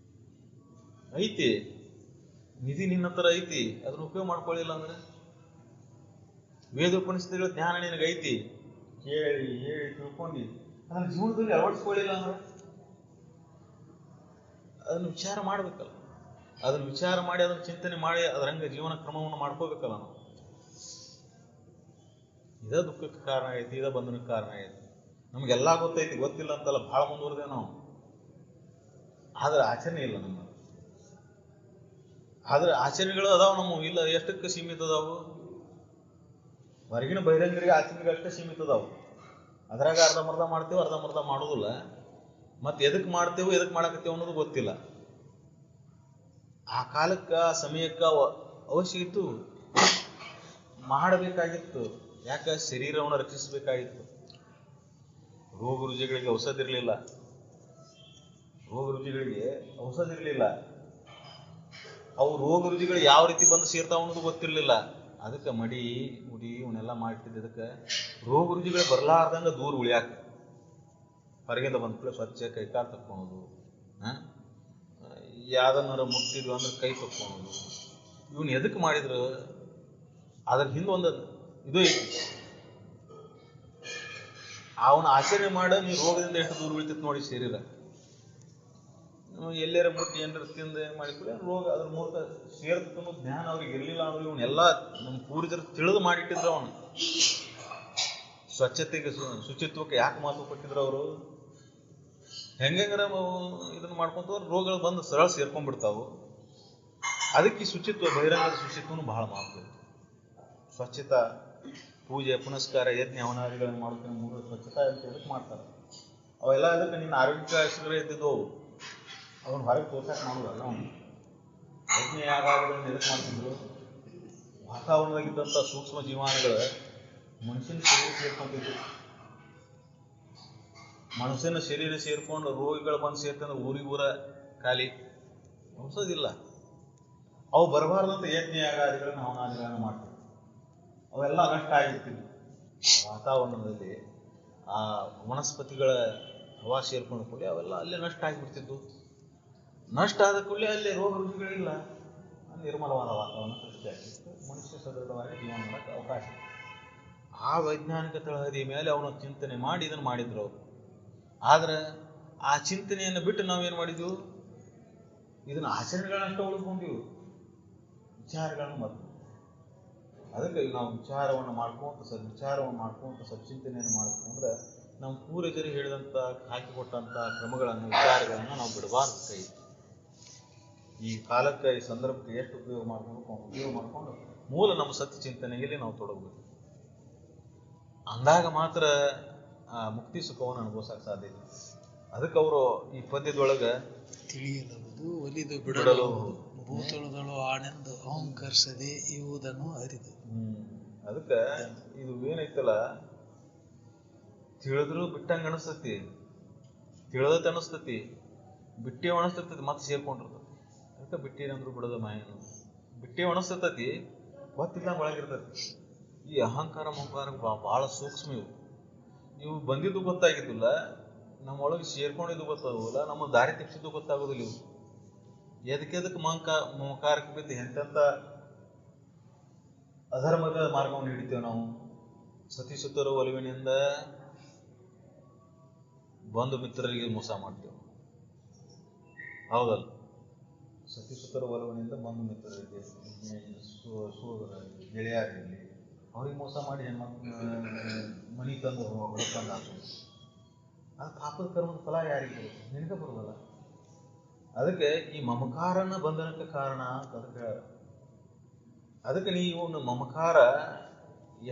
ಐತಿ ನಿಧಿ ನಿನ್ನ ಹತ್ರ ಐತಿ, ಅದನ್ನ ಉಪಯೋಗ ಮಾಡ್ಕೊಳ್ಳಿಲ್ಲ ಅಂದ್ರೆ, ವೇದ ಉಪನಿಷತ್ತುಗಳ ಜ್ಞಾನ ನಿನಗೆ ಐತಿ, ಕೇಳಿ ಹೇಳಿ ತಿಳ್ಕೊಂಡು ಅದನ್ನ ಜೀವನದಲ್ಲಿ ಅಳವಡಿಸ್ಕೊಳ್ಳಿಲ್ಲ ಅಂದ್ರೆ ಅದನ್ನು ವಿಚಾರ ಮಾಡ್ಬೇಕಲ್ಲ. ಅದನ್ನು ವಿಚಾರ ಮಾಡಿ ಅದನ್ನು ಚಿಂತನೆ ಮಾಡಿ ಅದರಂಗೆ ಜೀವನ ಕ್ರಮವನ್ನು ಮಾಡ್ಕೋಬೇಕಲ್ಲ ನಾವು. ಇದ ದುಃಖಕ್ಕೆ ಕಾರಣ ಐತಿ, ಇದ ಬಂಧನಕ್ಕೆ ಕಾರಣ ಐತಿ. ನಮಗೆಲ್ಲ ಗೊತ್ತೈತಿ, ಗೊತ್ತಿಲ್ಲ ಅಂತಲ್ಲ, ಭಾಳ ಮುಂದುವರೆದೇವೆ ನಾವು. ಆದ್ರೆ ಆಚರಣೆ ಇಲ್ಲ ನಮ್ಮ. ಆದ್ರೆ ಆಚರಣೆಗಳು ಅದಾವ ನಮ್ಮ, ಇಲ್ಲ ಎಷ್ಟಕ್ಕೆ ಸೀಮಿತ ಅದಾವು? ಹೊರಗಿನ ಬಹಿರಂಗರಿಗೆ ಆಚರಣೆಗಳು ಅಷ್ಟೇ ಸೀಮಿತ ಅದಾವು. ಅದ್ರಾಗ ಅರ್ಧಂಬರ್ಧ ಮಾಡ್ತೇವೆ, ಅರ್ಧಂಬರ್ಧ ಮಾಡೋದಿಲ್ಲ. ಮತ್ತೆ ಎದಕ್ಕೆ ಮಾಡ್ತೇವೆ, ಎದಕ್ಕೆ ಮಾಡಕತ್ತೇವೆ ಅನ್ನೋದು ಗೊತ್ತಿಲ್ಲ. ಆ ಕಾಲಕ್ಕೆ ಆ ಸಮಯಕ್ಕೆ ಅವಶ್ಯ ಇತ್ತು, ಮಾಡಬೇಕಾಗಿತ್ತು. ಯಾಕೆ? ಶರೀರವನ್ನು ರಕ್ಷಿಸಬೇಕಾಗಿತ್ತು. ರೋಗ ರುಜಿಗಳಿಗೆ ಔಷಧ ಇರಲಿಲ್ಲ, ರೋಗ ರುಜಿಗಳಿಗೆ ಔಷಧ ಇರಲಿಲ್ಲ. ಅವು ರೋಗ ರುಜಿಗಳು ಯಾವ ರೀತಿ ಬಂದು ಸೇರ್ತಾವ ಅನ್ನೋದು ಗೊತ್ತಿರಲಿಲ್ಲ. ಅದಕ್ಕೆ ಮಡಿ ಮುಡಿ ಇವನ್ನೆಲ್ಲ ಮಾಡಿಟ್ಟಿದ್ದು ಅದಕ್ಕೆ ರೋಗ ರುಜಿಗಳು ಬರಲಾರ್ದಂಗೆ ದೂರ ಉಳಿಯಾಕ. ಹೊರಗಿಂದ ಬಂದ ಸ್ವಚ್ಛ ಕೈಕಾಲು ತಕ್ಕೊಳೋದು, ಯಾವ್ದನ್ನಾರ ಮುಟ್ಟಿದ್ವಿ ಅಂದ್ರೆ ಕೈ ತಕ್ಕೊಳೋದು, ಇವನ್ ಎದಕ್ಕೆ ಮಾಡಿದ್ರು? ಅದ್ರ ಹಿಂದೆ ಒಂದು ಇದು ಐತಿ. ಅವನ ಆಚರಣೆ ಮಾಡ ನೀ ರೋಗದಿಂದ ಎಷ್ಟು ದೂರ ಉಳಿತೈತಿ ನೋಡಿ ಶರೀರ. ಎಲ್ಲಾರ ಮುಟ್ಟಿ ಏನಾರ ತಿಂದು ಏನು ಮಾಡಿಕೊಳ್ಳಿ ರೋಗ ಅದ್ರ ಮೂಲಕ ಸೇರ್ತಕ್ಕನ್ನೋ ಜ್ಞಾನ ಅವ್ರಿಗೆ ಇರಲಿಲ್ಲ ಅಂದ್ರೆ ಇವನ್ನೆಲ್ಲ ನಮ್ಮ ಪೂರ್ವಜರು ತಿಳಿದು ಮಾಡಿಟ್ಟಿದ್ರು. ಅವನು ಸ್ವಚ್ಛತೆಗೆ ಶುಚಿತ್ವಕ್ಕೆ ಯಾಕೆ ಮಹತ್ವ ಕೊಟ್ಟಿದ್ರು ಅವರು? ಹೆಂಗಾರ ಇದನ್ನ ಮಾಡ್ಕೊಂತವ್ರು ರೋಗಗಳು ಬಂದು ಸರಳ ಸೇರ್ಕೊಂಡ್ಬಿಡ್ತಾವು. ಅದಕ್ಕೆ ಈ ಶುಚಿತ್ವ, ಬಹಿರಂಗದ ಶುಚಿತ್ವನು ಬಹಳ ಮಹತ್ವ. ಸ್ವಚ್ಛತಾ ಪೂಜೆ ಪುನಸ್ಕಾರ ಯಜ್ಞ ಹವನಾದಿಗಳನ್ನು ಮಾಡೋದಕ್ಕೆ ಮೂರು ಸ್ವಚ್ಛತಾ ಅಂತ ಎದಕ್ಕೆ ಮಾಡ್ತಾರೆ? ಅವೆಲ್ಲ ಅದಕ್ಕೆ ನಿನ್ನ ಆರೋಗ್ಯ ಇದ್ದಿದ್ದವು ಅವನು ಹೊರಗೆ ತೋರ್ಸಕ್ಕೆ ಮಾಡೋದಲ್ಲ. ಅವನು ಯಜ್ಞ ಯಾಗಾದಿಗಳನ್ನು ಎದಕ್ಕೆ ಮಾಡ್ತಿದ್ರು? ವಾತಾವರಣದಾಗಿದ್ದಂಥ ಸೂಕ್ಷ್ಮ ಜೀವಾಣುಗಳು ಮನುಷ್ಯನ ಶರೀರ ಸೇರ್ಕೊಂಡಿದ್ರು. ಮನುಷ್ಯನ ಶರೀರ ಸೇರ್ಕೊಂಡು ರೋಗಿಗಳು ಬಂದು ಸೇರ್ತಂದ್ರೆ ಊರಿಗೂರ ಖಾಲಿ ಔಷಧಿಲ್ಲ. ಅವು ಬರಬಾರ್ದಂತ ಯಜ್ಞ ಯಾಗಾದಿಗಳನ್ನ ಹವನಾದಿಗಳನ್ನ ಮಾಡ್ತೀವಿ. ಅವೆಲ್ಲ ನಷ್ಟ ಆಗಿರ್ತೀವಿ. ವಾತಾವರಣದಲ್ಲಿ ಆ ವನಸ್ಪತಿಗಳ ಹವಾ ಸೇರ್ಕೊಂಡ ಕೂಡಲೇ ಅವೆಲ್ಲ ಅಲ್ಲೇ ನಷ್ಟ ಆಗಿಬಿಡ್ತಿದ್ವು. ನಷ್ಟ ಆದ ಕೂಡಲೇ ಅಲ್ಲಿ ರೋಗ ರುಜಿಗಳಿಲ್ಲ, ನಿರ್ಮಲವಾದ ವಾತಾವರಣ ಸೃಷ್ಟಿಯಾಗಿತ್ತು. ಮನುಷ್ಯ ಸದೃಢವಾಗಿ ಜೀವನ ಮಾಡೋಕ್ಕೆ ಅವಕಾಶ. ಆ ವೈಜ್ಞಾನಿಕ ತಳಹದಿ ಮೇಲೆ ಅವನು ಚಿಂತನೆ ಮಾಡಿ ಇದನ್ನು ಮಾಡಿದ್ರು ಅವರು. ಆದ್ರೆ ಆ ಚಿಂತನೆಯನ್ನು ಬಿಟ್ಟು ನಾವೇನು ಮಾಡಿದ್ವು, ಇದನ್ನ ಆಚರಣೆಗಳನ್ನಷ್ಟ ಉಳಿದುಕೊಂಡಿವು, ವಿಚಾರಗಳನ್ನು ಮರೆತು. ಅದಕ್ಕೆ ನಾವು ವಿಚಾರವನ್ನು ಮಾಡ್ಕೊಂತ ಸಚ್ಚಿಂತನೆಯನ್ನು ಮಾಡ್ಕೊಂಡ್ರೆ ನಮ್ಮ ಪೂರ್ವಜರು ಹೇಳಿದಂಥ ಹಾಕಿಕೊಟ್ಟಂಥ ಕ್ರಮಗಳನ್ನು ವಿಚಾರಗಳನ್ನು ನಾವು ಬಿಡಬಾರ್ದು ಕೈ. ಈ ಕಾಲಕ್ಕೆ ಈ ಸಂದರ್ಭಕ್ಕೆ ಎಷ್ಟು ಉಪಯೋಗ ಮಾಡ್ಕೊಂಡು ಮೂಲ ನಮ್ಮ ಸತ್ಯ ಚಿಂತನೆಯಲ್ಲಿ ನಾವು ತೊಡಗಬೇಕು. ಅಂದಾಗ ಮಾತ್ರ ಆ ಮುಕ್ತಿ ಸುಖವನ್ನು ಅನುಭವಿಸಕ್ಕೆ ಸಾಧ್ಯ ಇದೆ. ಅದಕ್ಕೆ ಅವರು ಈ ಪದ್ಯದೊಳಗೆ ತಿಳಿಯಲವುದು ಒಲಿದು ಬಿಡಲು ಭೂತಳದಳು ಆನೆಂದು ಅಹಂಕರಿಸದೆ ಇವುದನ್ನು ಅರಿದು. ಅದಕ್ಕೆ ಇದು ಏನೈತಲ್ಲ, ತಿಳಿದ್ರು ಬಿಟ್ಟಂಗೆ ಅನಿಸ್ತತಿ, ತಿಳಿದತ್ತೆ ಅನಿಸ್ತತಿ, ಬಿಟ್ಟಿ ಅನಿಸ್ತತಿ, ಮತ್ತೆ ಸೇರ್ಕೊಂಡಿರ್ತದೆ. ಅದಕ್ಕೆ ಬಿಟ್ಟಿರಂದ್ರು ಬಿಡೋದು ಮಾಯನು. ಬಿಟ್ಟಿ ಅನಿಸ್ತತಿ, ಗೊತ್ತಿಲ್ಲಂಗೆ ಒಳಗಿರ್ತತಿ. ಈ ಅಹಂಕಾರ ಮಹಂಕಾರ ಭಾಳ ಸೂಕ್ಷ್ಮ ಇವು. ಇವು ಬಂದಿದ್ದು ಗೊತ್ತಾಗಿದ್ದಿಲ್ಲ, ನಮ್ಮೊಳಗೆ ಸೇರ್ಕೊಂಡಿದ್ದು ಗೊತ್ತಾಗೋದಿಲ್ಲ, ನಮ್ಮ ದಾರಿ ತೆಪ್ಸಿದ್ದು ಗೊತ್ತಾಗೋದಿಲ್ಲ. ಇವು ಎದಕ್ಕೆ ಮಮಕಾರಕ್ಕೆ ಬಿದ್ದು ಎಂತೆಂಥ ಅಧರ್ಮದ ಮಾರ್ಗವನ್ನು ಹಿಡಿತೇವೆ ನಾವು. ಸತಿಸುತರ ಒಲವಿನಿಂದ ಬಂಧು ಮಿತ್ರರಿಗೆ ಮೋಸ ಮಾಡ್ತೇವೆ, ಹೌದಲ್ಲ? ಸತಿಸುತರ ಒಲವಿನಿಂದ ಬಂಧು ಮಿತ್ರರಿಗೆ, ಗೆಳೆಯರಿರಲಿ, ಅವ್ರಿಗೆ ಮೋಸ ಮಾಡಿ ಮನಿ ತಂದು ಹೊರತಂದು ಹಾಕೋದು. ಅದು ಪಾಪದ ಕರ್ಮದ ಫಲ ಯಾರಿಗೆ ಬರುತ್ತೆ? ನಿನಗೆ ಬರೋದಲ್ಲ. ಅದಕ್ಕೆ ಈ ಮಮಕಾರನ ಬಂಧನಕ್ಕೆ ಕಾರಣ ಅಂತ ಅದಕ್ಕೆ ನೀವು ಮಮಕಾರ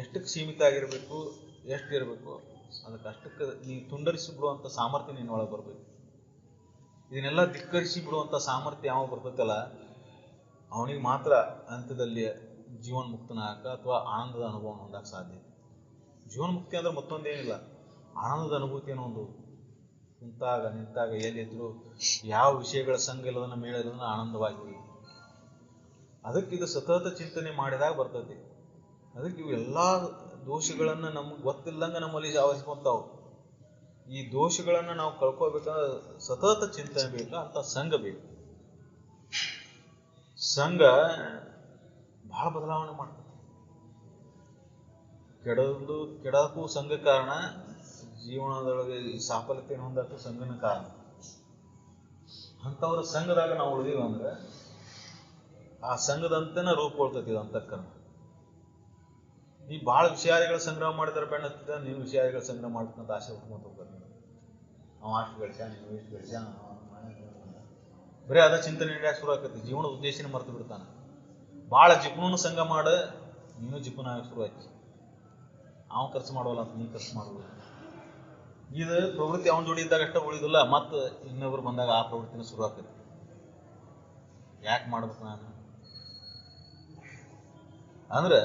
ಎಷ್ಟಕ್ಕೆ ಸೀಮಿತ ಆಗಿರಬೇಕು, ಎಷ್ಟು ಇರಬೇಕು, ಅದಕ್ಕೆ ಅಷ್ಟಕ್ಕೆ ನೀವು ತುಂಡರಿಸಿ ಬಿಡುವಂಥ ಸಾಮರ್ಥ್ಯ ನಿನ್ನೊಳಗೆ ಬರಬೇಕು. ಇದನ್ನೆಲ್ಲ ಧಿಕ್ಕರಿಸಿ ಬಿಡುವಂಥ ಸಾಮರ್ಥ್ಯ ಯಾವ ಬರ್ತೈತಲ್ಲ, ಅವನಿಗೆ ಮಾತ್ರ ಅಂತ್ಯದಲ್ಲಿ ಜೀವನ್ಮುಕ್ತನಾಗ ಅಥವಾ ಆನಂದದ ಅನುಭವ ಹೊಂದಕ್ಕೆ ಸಾಧ್ಯ. ಜೀವನ್ಮುಕ್ತಿ ಅಂದ್ರೆ ಮತ್ತೊಂದೇನಿಲ್ಲ, ಆನಂದದ ಅನುಭೂತಿ ಅನ್ನೋ ಒಂದು. ಕುಂತಾಗ ನಿಂತಾಗ ಎಲ್ಲಿದ್ರು ಯಾವ ವಿಷಯಗಳ ಸಂಘ ಇಲ್ಲದನ್ನ ಮೇಳೋದನ್ನ ಆನಂದವಾಗಿ. ಅದಕ್ಕೆ ಇದು ಸತತ ಚಿಂತನೆ ಮಾಡಿದಾಗ ಬರ್ತೈತಿ. ಅದಕ್ಕೆ ಇವೆಲ್ಲ ದೋಷಗಳನ್ನು ನಮ್ಗೆ ಗೊತ್ತಿಲ್ಲಂಗೆ ನಮ್ಮಲ್ಲಿ ಆವರಿಸ್ಕೊಂತಾವು. ಈ ದೋಷಗಳನ್ನು ನಾವು ಕಳ್ಕೋಬೇಕಂದ್ರೆ ಸತತ ಚಿಂತನೆ ಬೇಕು, ಅಂತ ಸಂಘ ಬೇಕು. ಸಂಘ ಬಹಳ ಬದಲಾವಣೆ ಮಾಡ್ತದೆ. ಕೆಡಕ್ಕೂ ಸಂಘ ಕಾರಣ, ಜೀವನದೊಳಗೆ ಸಾಫಲ್ಯತೆಯನ್ನು ಹೊಂದಕ್ಕೂ ಸಂಘನ ಕಾರಣ. ಅಂಥವ್ರ ಸಂಘದಾಗ ನಾವು ಉಳಿದೀವಿ ಅಂದ್ರೆ ಆ ಸಂಘದಂತೆನ ರೂಪುಗೊಳ್ತೈತಿ ಅಂತಕ್ಕಂಥ. ನೀ ಭಾಳ ವಿಷಯಾರಿಗಳ ಸಂಗ್ರಹ ಮಾಡಿದ್ರೆ ಬೆಣ್ಣ ಹತ್ತಿದ, ನೀನು ವಿಷಯಾರಿಗಳ ಸಂಗ್ರಹ ಮಾಡ್ತಕ್ಕಂಥ ಆಸೆ ಉಟ್ಕೊಂತ ಹೋಗ್ತದೆ. ಅವ ಅಷ್ಟು ಗಳಿಸ, ನೀನು ಇಷ್ಟು ಗಳಿಸ, ಬರೀ ಅದ ಚಿಂತನೆ ನಡೆಯಕ್ಕೆ ಶುರು ಆಕತಿ. ಜೀವನದ ಉದ್ದೇಶನ ಮರೆತು ಬಿಡ್ತಾನೆ. ಭಾಳ ಜಿಪ್ನೂ ಸಂಘ ಮಾಡ, ನೀನು ಜಿಪ್ನ ಆಗಕ್ಕೆ ಶುರು ಆಯ್ತು. ಅವನು ಖರ್ಚು ಮಾಡೋಲ್ಲ ಅಂತ ನೀನು ಖರ್ಚು ಮಾಡೋಲ್ಲ. ಇದು ಪ್ರವೃತ್ತಿ ಅವನ ಜೋಡಿ ಇದ್ದಾಗ ಅಷ್ಟೇ ಉಳಿದಿಲ್ಲ, ಮತ್ತು ಇನ್ನೊಬ್ರು ಬಂದಾಗ ಆ ಪ್ರವೃತ್ತಿನ ಶುರು ಆಗ್ತೈತಿ. ಯಾಕೆ ಮಾಡ್ಬೇಕು ನಾನು ಅಂದ್ರೆ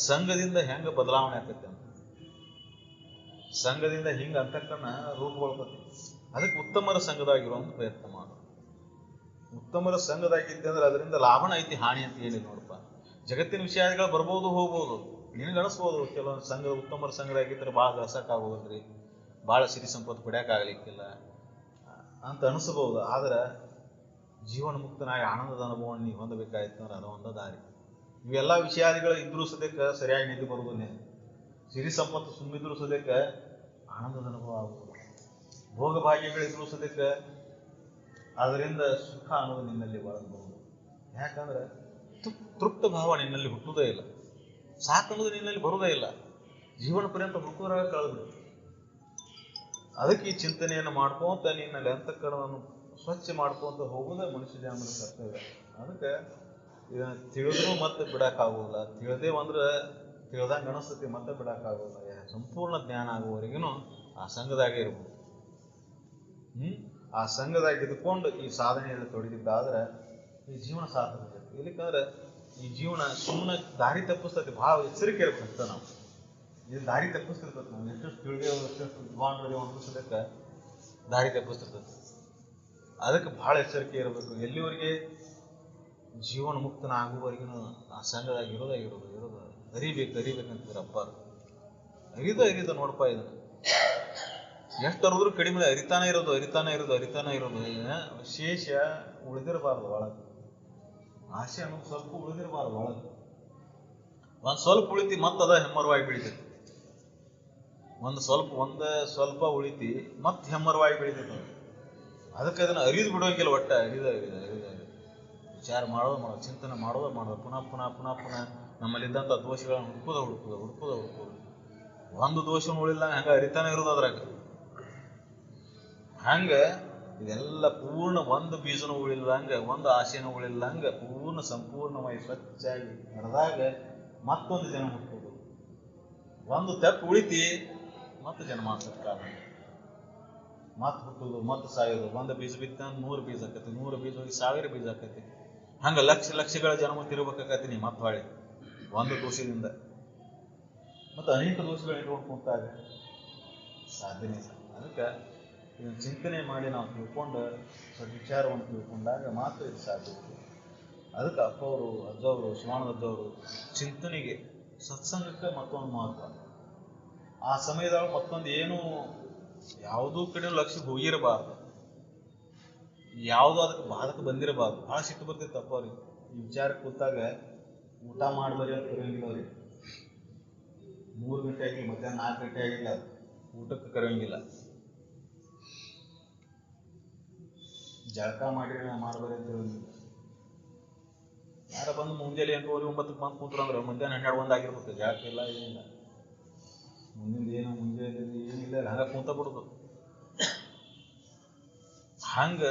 ಸಂಘದಿಂದ ಹೆಂಗೆ ಬದಲಾವಣೆ ಆಗ್ತೈತೆ ಅಂತ. ಸಂಘದಿಂದ ಹಿಂಗೆ ಅಂತಕ್ಕನ್ನ ರೂಪುಗೊಳ್ತೈತಿ. ಅದಕ್ಕೆ ಉತ್ತಮರ ಸಂಘದಾಗಿರುವಂತ ಪ್ರಯತ್ನ ಮಾಡು. ಉತ್ತಮರ ಸಂಘದಾಗಿದ್ದೆ ಅಂದ್ರೆ ಅದರಿಂದ ಲಾಭನ ಐತಿ, ಹಾನಿ ಅಂತ ಏನಿಲ್ಲ ನೋಡಪ್ಪ. ಜಗತ್ತಿನ ವಿಷಯಗಳು ಬರ್ಬೋದು ಹೋಗ್ಬೋದು, ನಿನಗೆ ಅನಿಸ್ಬೋದು ಕೆಲವೊಂದು ಸಂಘ ಉತ್ತಮರ ಸಂಘದಾಗಿದ್ದರೆ ಭಾಳ ಗಳಿಸೋಕ್ಕಾಗೋದ್ರಿ, ಭಾಳ ಸಿರಿ ಸಂಪತ್ತು ಪಡೆಯೋಕ್ಕಾಗಲಿಕ್ಕಿಲ್ಲ ಅಂತ ಅನಿಸ್ಬೋದು. ಆದ್ರೆ ಜೀವನ ಮುಕ್ತನಾಗಿ ಆನಂದದ ಅನುಭವವನ್ನು ನೀವು ಹೊಂದಬೇಕಾಯ್ತು ಅಂದ್ರೆ ಅದು ಒಂದು ದಾರಿ. ಇವೆಲ್ಲ ವಿಷಯಾದಿಗಳು ಇದ್ರೂ ಸದ್ಯಕ್ಕೆ ಸರಿಯಾಗಿ ನಿದ್ದೆ ಬರೋದಿಲ್ಲ. ಸಿರಿ ಸಂಪತ್ತು ಸುಮ್ಮಿದ್ರೂ ಸದ್ಯಕ್ಕೆ ಆನಂದದ ಅನುಭವ ಆಗೋದಿಲ್ಲ. ಭೋಗ ಭಾಗ್ಯಗಳಿದ್ರೂ ಸದ್ಯಕ್ಕೆ ಅದರಿಂದ ಸುಖ ಅನ್ನೋದು ನಿನ್ನಲ್ಲಿ ಒಳಗಬಹುದು. ಯಾಕಂದ್ರೆ ತೃಪ್ತ ಭಾವ ನಿನ್ನಲ್ಲಿ ಹುಟ್ಟುವುದೇ ಇಲ್ಲ, ಸಾಕನ್ನೋದು ನಿನ್ನಲ್ಲಿ ಬರುವುದೇ ಇಲ್ಲ. ಜೀವನ ಪರ್ಯಂತ ಹುಡುಕೋರಾಗ ಕಳೆದ್ಬಿಡು. ಅದಕ್ಕೆ ಈ ಚಿಂತನೆಯನ್ನು ಮಾಡ್ಕೊಂತ ನಿನ್ನಲ್ಲಿ ಅಂತಃಕರಣವನ್ನು ಸ್ವಚ್ಛ ಮಾಡ್ಕೊಂತ ಹೋಗೋದೇ ಮನುಷ್ಯ ಜನ್ಮದ ಕರ್ತವ್ಯ. ಅದಕ್ಕೆ ಇದನ್ನು ತಿಳಿದ್ರೂ ಮತ್ತೆ ಬಿಡೋಕ್ಕಾಗೋಲ್ಲ, ತಿಳಿದೇ ಅಂದ್ರೆ ತಿಳಿದಂಗೆ ಅನಿಸ್ತತಿ, ಮತ್ತೆ ಬಿಡೋಕ್ಕಾಗೋಲ್ಲ. ಸಂಪೂರ್ಣ ಜ್ಞಾನ ಆಗುವವರೆಗೂ ಆ ಸಂಘದಾಗೆ ಇರ್ಬೋದು. ಆ ಸಂಘದಾಗ ಇದ್ಕೊಂಡು ಈ ಸಾಧನೆಯಲ್ಲಿ ತೊಡಗಿದ್ದಾದ್ರೆ ಈ ಜೀವನ ಸಾರ್ಥಕ. ಇಲ್ಲಿಕ್ಕಂದ್ರೆ ಈ ಜೀವನ ಸುಮ್ಮನೆ ದಾರಿ ತಪ್ಪಿಸ್ತೈತಿ. ಭಾಳ ಎಚ್ಚರಿಕೆ ಇರ್ಬೇಕಂತ ನಾವು. ಇದು ದಾರಿ ತಪ್ಪಿಸ್ತಿರ್ತೈತಿ. ನಾವು ಎಷ್ಟೆಷ್ಟು ತಿಳಿದೇವು, ಎಷ್ಟೆಷ್ಟು ವಿದ್ವಾಂಸರಿಗೆ ಅನ್ಸೋದಕ್ಕೆ ದಾರಿ ತಪ್ಪಿಸ್ತಿರ್ತೈತಿ. ಅದಕ್ಕೆ ಭಾಳ ಎಚ್ಚರಿಕೆ ಇರಬೇಕು. ಎಲ್ಲಿವರೆಗೆ ಜೀವನ ಮುಕ್ತನ ಆಗುವವರೆಗೂ ಆ ಸಂಘದಾಗ ಇರೋದೇ ಅರಿಬೇಕಂತಿದ್ರು ಅಪ್ಪಾರು. ಅರಿದ ನೋಡಪ್ಪ ಇದನ್ನ ಎಷ್ಟು ಅರಿದ್ರು ಕಡಿಮೆ, ಅರಿತಾನೆ ಇರೋದು ವಿಶೇಷ ಉಳಿದಿರಬಾರ್ದು ಒಳಗೆ. ಆಸೆ ಅನ್ನೋದು ಸ್ವಲ್ಪ ಉಳಿದಿರಬಾರ್ದು ಒಳಗೆ. ಒಂದ್ ಸ್ವಲ್ಪ ಉಳಿತಿ ಮತ್ತದ ಹೆಮ್ಮರವಾಗಿ ಬೆಳಿತೈತಿ. ಒಂದ್ ಸ್ವಲ್ಪ ಉಳಿತಿ ಮತ್ತೆ ಹೆಮ್ಮರವಾಗಿ ಬೆಳಿತೈತಿ. ಅದಕ್ಕೆ ಅದನ್ನ ಅರಿದು ಬಿಡೋಂಗಿಲ್ಲ. ಒಟ್ಟ ಅರಿದ ವಿಚಾರ ಮಾಡೋದು ಚಿಂತನೆ ಮಾಡೋದು ಪುನಃ ನಮ್ಮಲ್ಲಿದ್ದಂಥ ದೋಷಗಳನ್ನ ಹುಡುಕೋದ ಒಂದು ದೋಷವನ್ನು ಉಳಿಲ್ಲ ಹಂಗ ಅರಿತಾನೆ ಇರೋದು ಅದ್ರಾಗ. ಹಂಗ ಇದೆಲ್ಲ ಪೂರ್ಣ ಒಂದು ಬೀಜನೂ ಉಳಿಲ್ದಂಗ, ಒಂದು ಆಸೆನೂ ಉಳಿಲ್ದಂಗ ಸಂಪೂರ್ಣವಾಗಿ ಸ್ವಚ್ಛಾಗಿ ನಡೆದಾಗ ಮತ್ತೊಂದು ಜನ್ಮ ಹುಟ್ಟುವುದು. ಒಂದು ತಪ್ಪು ಉಳಿತಿ ಮತ್ತೆ ಜನ್ಮಾಂತರ ಕಾರಣ, ಮತ್ತೆ ಹುಟ್ಟುದು, ಮತ್ತೆ ಸಾಯೋದು. ಒಂದು ಬೀಜ ಬಿತ್ತ 100 ಬೀಜ ಆಕತಿ, 100 ಬೀಜ ಹೋಗಿ 1000 ಬೀಜ ಆಕತಿ. ಹಂಗ ಲಕ್ಷಗಳ ಜನ್ಮ ತಿರ್ಬೇಕಾಕತಿ ನೀ ಮತ್ತೆ ಹೊಳಿ ಒಂದು ದೋಷದಿಂದ. ಮತ್ತೆ ಅನೇಕ ದೋಷಗಳು ಇಟ್ಕೊಂಡು ಕುಂತಾಗ ಸಾಧ್ಯನೇ ಇಲ್ಲ. ಅದಕ್ಕೆ ಇದನ್ನು ಚಿಂತನೆ ಮಾಡಿ ನಾವು ತಿಳ್ಕೊಂಡು ವಿಚಾರವನ್ನು ತಿಳ್ಕೊಂಡಾಗ ಮಾತ್ರ ಇದು ಸಾಧ್ಯ. ಅದಕ್ಕೆ ಅಪ್ಪವರು, ಅಜ್ಜವರು, ಶಿವಾನಂದ ಅಜ್ಜವರು ಚಿಂತನೆಗೆ, ಸತ್ಸಂಗಕ್ಕೆ ಮತ್ತೊಂದು ಮಹತ್ವ. ಆ ಸಮಯದಾಗ ಮತ್ತೊಂದು ಏನು ಯಾವುದೂ ಕಡೆ ಲಕ್ಷ್ಯ ಹೋಗಿರಬಾರ್ದು, ಯಾವುದು ಅದಕ್ಕೆ ಬಾಧಕ ಬಂದಿರಬಾರ್ದು. ಭಾಳ ಸಿಟ್ಟು ಬರ್ತಿತ್ತು ಅಪ್ಪವ್ರಿಗೆ. ಈ ವಿಚಾರಕ್ಕೆ ಕೂತಾಗ ಊಟ ಮಾಡ್ಬರಿ ಅಂತ ಕರೆಯಂಗಿಲ್ಲ ಅವ್ರಿಗೆ. 3 ಗಂಟೆ ಆಗಿಲ್ಲ, ಮಧ್ಯಾಹ್ನ 4 ಗಂಟೆ ಆಗಿಲ್ಲ, ಊಟಕ್ಕೆ ಕರೆಯಂಗಿಲ್ಲ. ಜಳಕ ಮಾಡ್ಬರಿ ಅಂತ ಹೇಳಂಗಿಲ್ಲ. ಯಾರ ಬಂದು ಮುಂಜಾನೆ 8:30, 9ಕ್ಕೆ ಬಂದು ಕೂತ್ರಂದ್ರೆ ಮಧ್ಯಾಹ್ನ 12, 1 ಆಗಿರ್ಬೇಕು. ಜಳಕ ಇಲ್ಲ, ಏನಿಲ್ಲ. ಮುಂಜಾನೆ ಏನಿಲ್ಲ, ಹಂಗ ಕೂತ ಬಿಡುದು. ಹಂಗ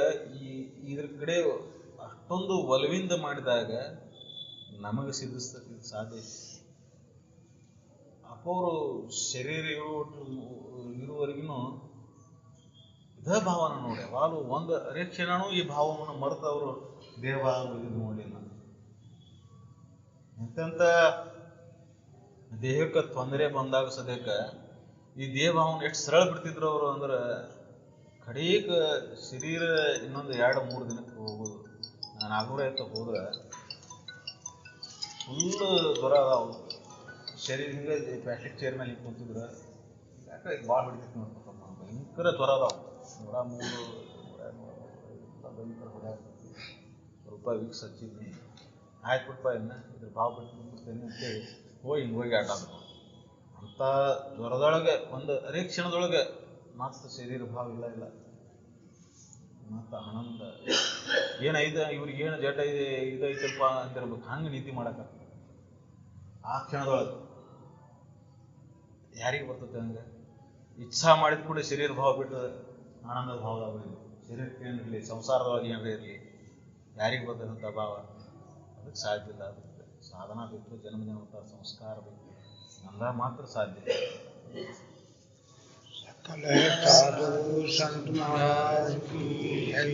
ಇದ್ರ ಕಡೆ ಅಷ್ಟೊಂದು ಒಲವಿಂದ ಮಾಡಿದಾಗ ನಮಗೆ ಸಿದ್ಧಿಸ್ತದೆ ಸಾಧ್ಯ. ಅಪ್ಪವರು ಶರೀರ ಇರುವವರೆಗೂ ಇದೇ ಭಾವನ ನೋಡಿ. ಯಾವಾಗಲೂ ಒಂದು ಅರೆಕ್ಷಣನೂ ಈ ಭಾವವನ್ನು ಮರೆತು ಅವರು ದೇಹಭಾವ ನೋಡಲಿಲ್ಲ. ಎಂತೆಂಥ ದೇಹಕ್ಕೆ ತೊಂದರೆ ಬಂದಾಗ ಸದ್ಯಕ್ಕೆ ಈ ದೇಹಭಾವನ ಎಷ್ಟು ಸರಳ ಬಿಡ್ತಿದ್ರು ಅವರು ಅಂದ್ರೆ, ಕಡೀಕ ಶರೀರ ಇನ್ನೊಂದು 2-3 ದಿನಕ್ಕೆ ಹೋಗೋದು. ನಾನು 400 ಹೋದ್ರೆ ಫುಲ್ಲು ಜ್ವರ ಅದಾವು. ಶರೀರ ಹಿಂಗೆ ಪ್ಲಾಸ್ಟಿಕ್ ಚೇರ್ ಮೇಲೆ ಹಿಂಗೆ ಕುಂತಿದ್ರೆ ಯಾಕೆ ಭಾಳ ಹಿಡಿತೈತಿ ನೋಡ್ಬೇಕಮ್ಮ. ಭಯಂಕರ ಜ್ವರ ಅದಾವು. 103 ಭಯಂಕರ ಹೊಡ್ಯಾಗ್ತೈತಿ. ಸ್ವಲ್ಪ ವೀಕ್ಸ್ ಹಚ್ಚಿದ್ನಿ. ಆಯ್ತು ಬಿಡಪ್ಪ, ಇದ್ರ ಭಾವ ಬಿಡ್ತೇನೆ ಅಂತೇಳಿ ಹೋಗಿ ಆಟ ಆಡ್ಬೇಕು. ಅಂಥ ಜ್ವರದೊಳಗೆ ಒಂದು ಅರೆಕ್ಷಣದೊಳಗೆ ಮತ್ತೆ ಶರೀರ ಭಾವ ಇಲ್ಲ. ಮತ್ತು ಆನಂದ ಇವ್ರಿಗೆ ಏನು ಜಟ ಇದೈತಲ್ಪ ಅಂತಿರ್ಬೇಕು. ಹಂಗೆ ನೀತಿ ಮಾಡಕ್ಕಾಗ್ತದೆ ಆ ಕ್ಷಣದೊಳಗೆ. ಯಾರಿಗೆ ಬರ್ತದೆ ಹಂಗೆ? ಇಚ್ಛಾ ಮಾಡಿದ ಕೂಡ ಶರೀರ ಭಾವ ಬಿಟ್ಟು ಆನಂದದ ಭಾವದಾಗ ಇರಲಿ. ಶರೀರಕ್ಕೆ ಏನಿರಲಿ, ಸಂಸಾರದೊಳಗೆ ಏನಾರ ಇರಲಿ, ಯಾರಿಗೆ ಬರ್ತದಂಥ ಭಾವ? ಅದಕ್ಕೆ ಸಾಧ್ಯ ಇಲ್ಲ. ಅದಕ್ಕೆ ಸಾಧನ ಬೇಕು, ಜನ್ಮದ ಸಂಸ್ಕಾರ ಬೇಕು. ಅಂದಾಗ ಮಾತ್ರ ಸಾಧ್ಯ. सकल साधु संत महाराज की जय।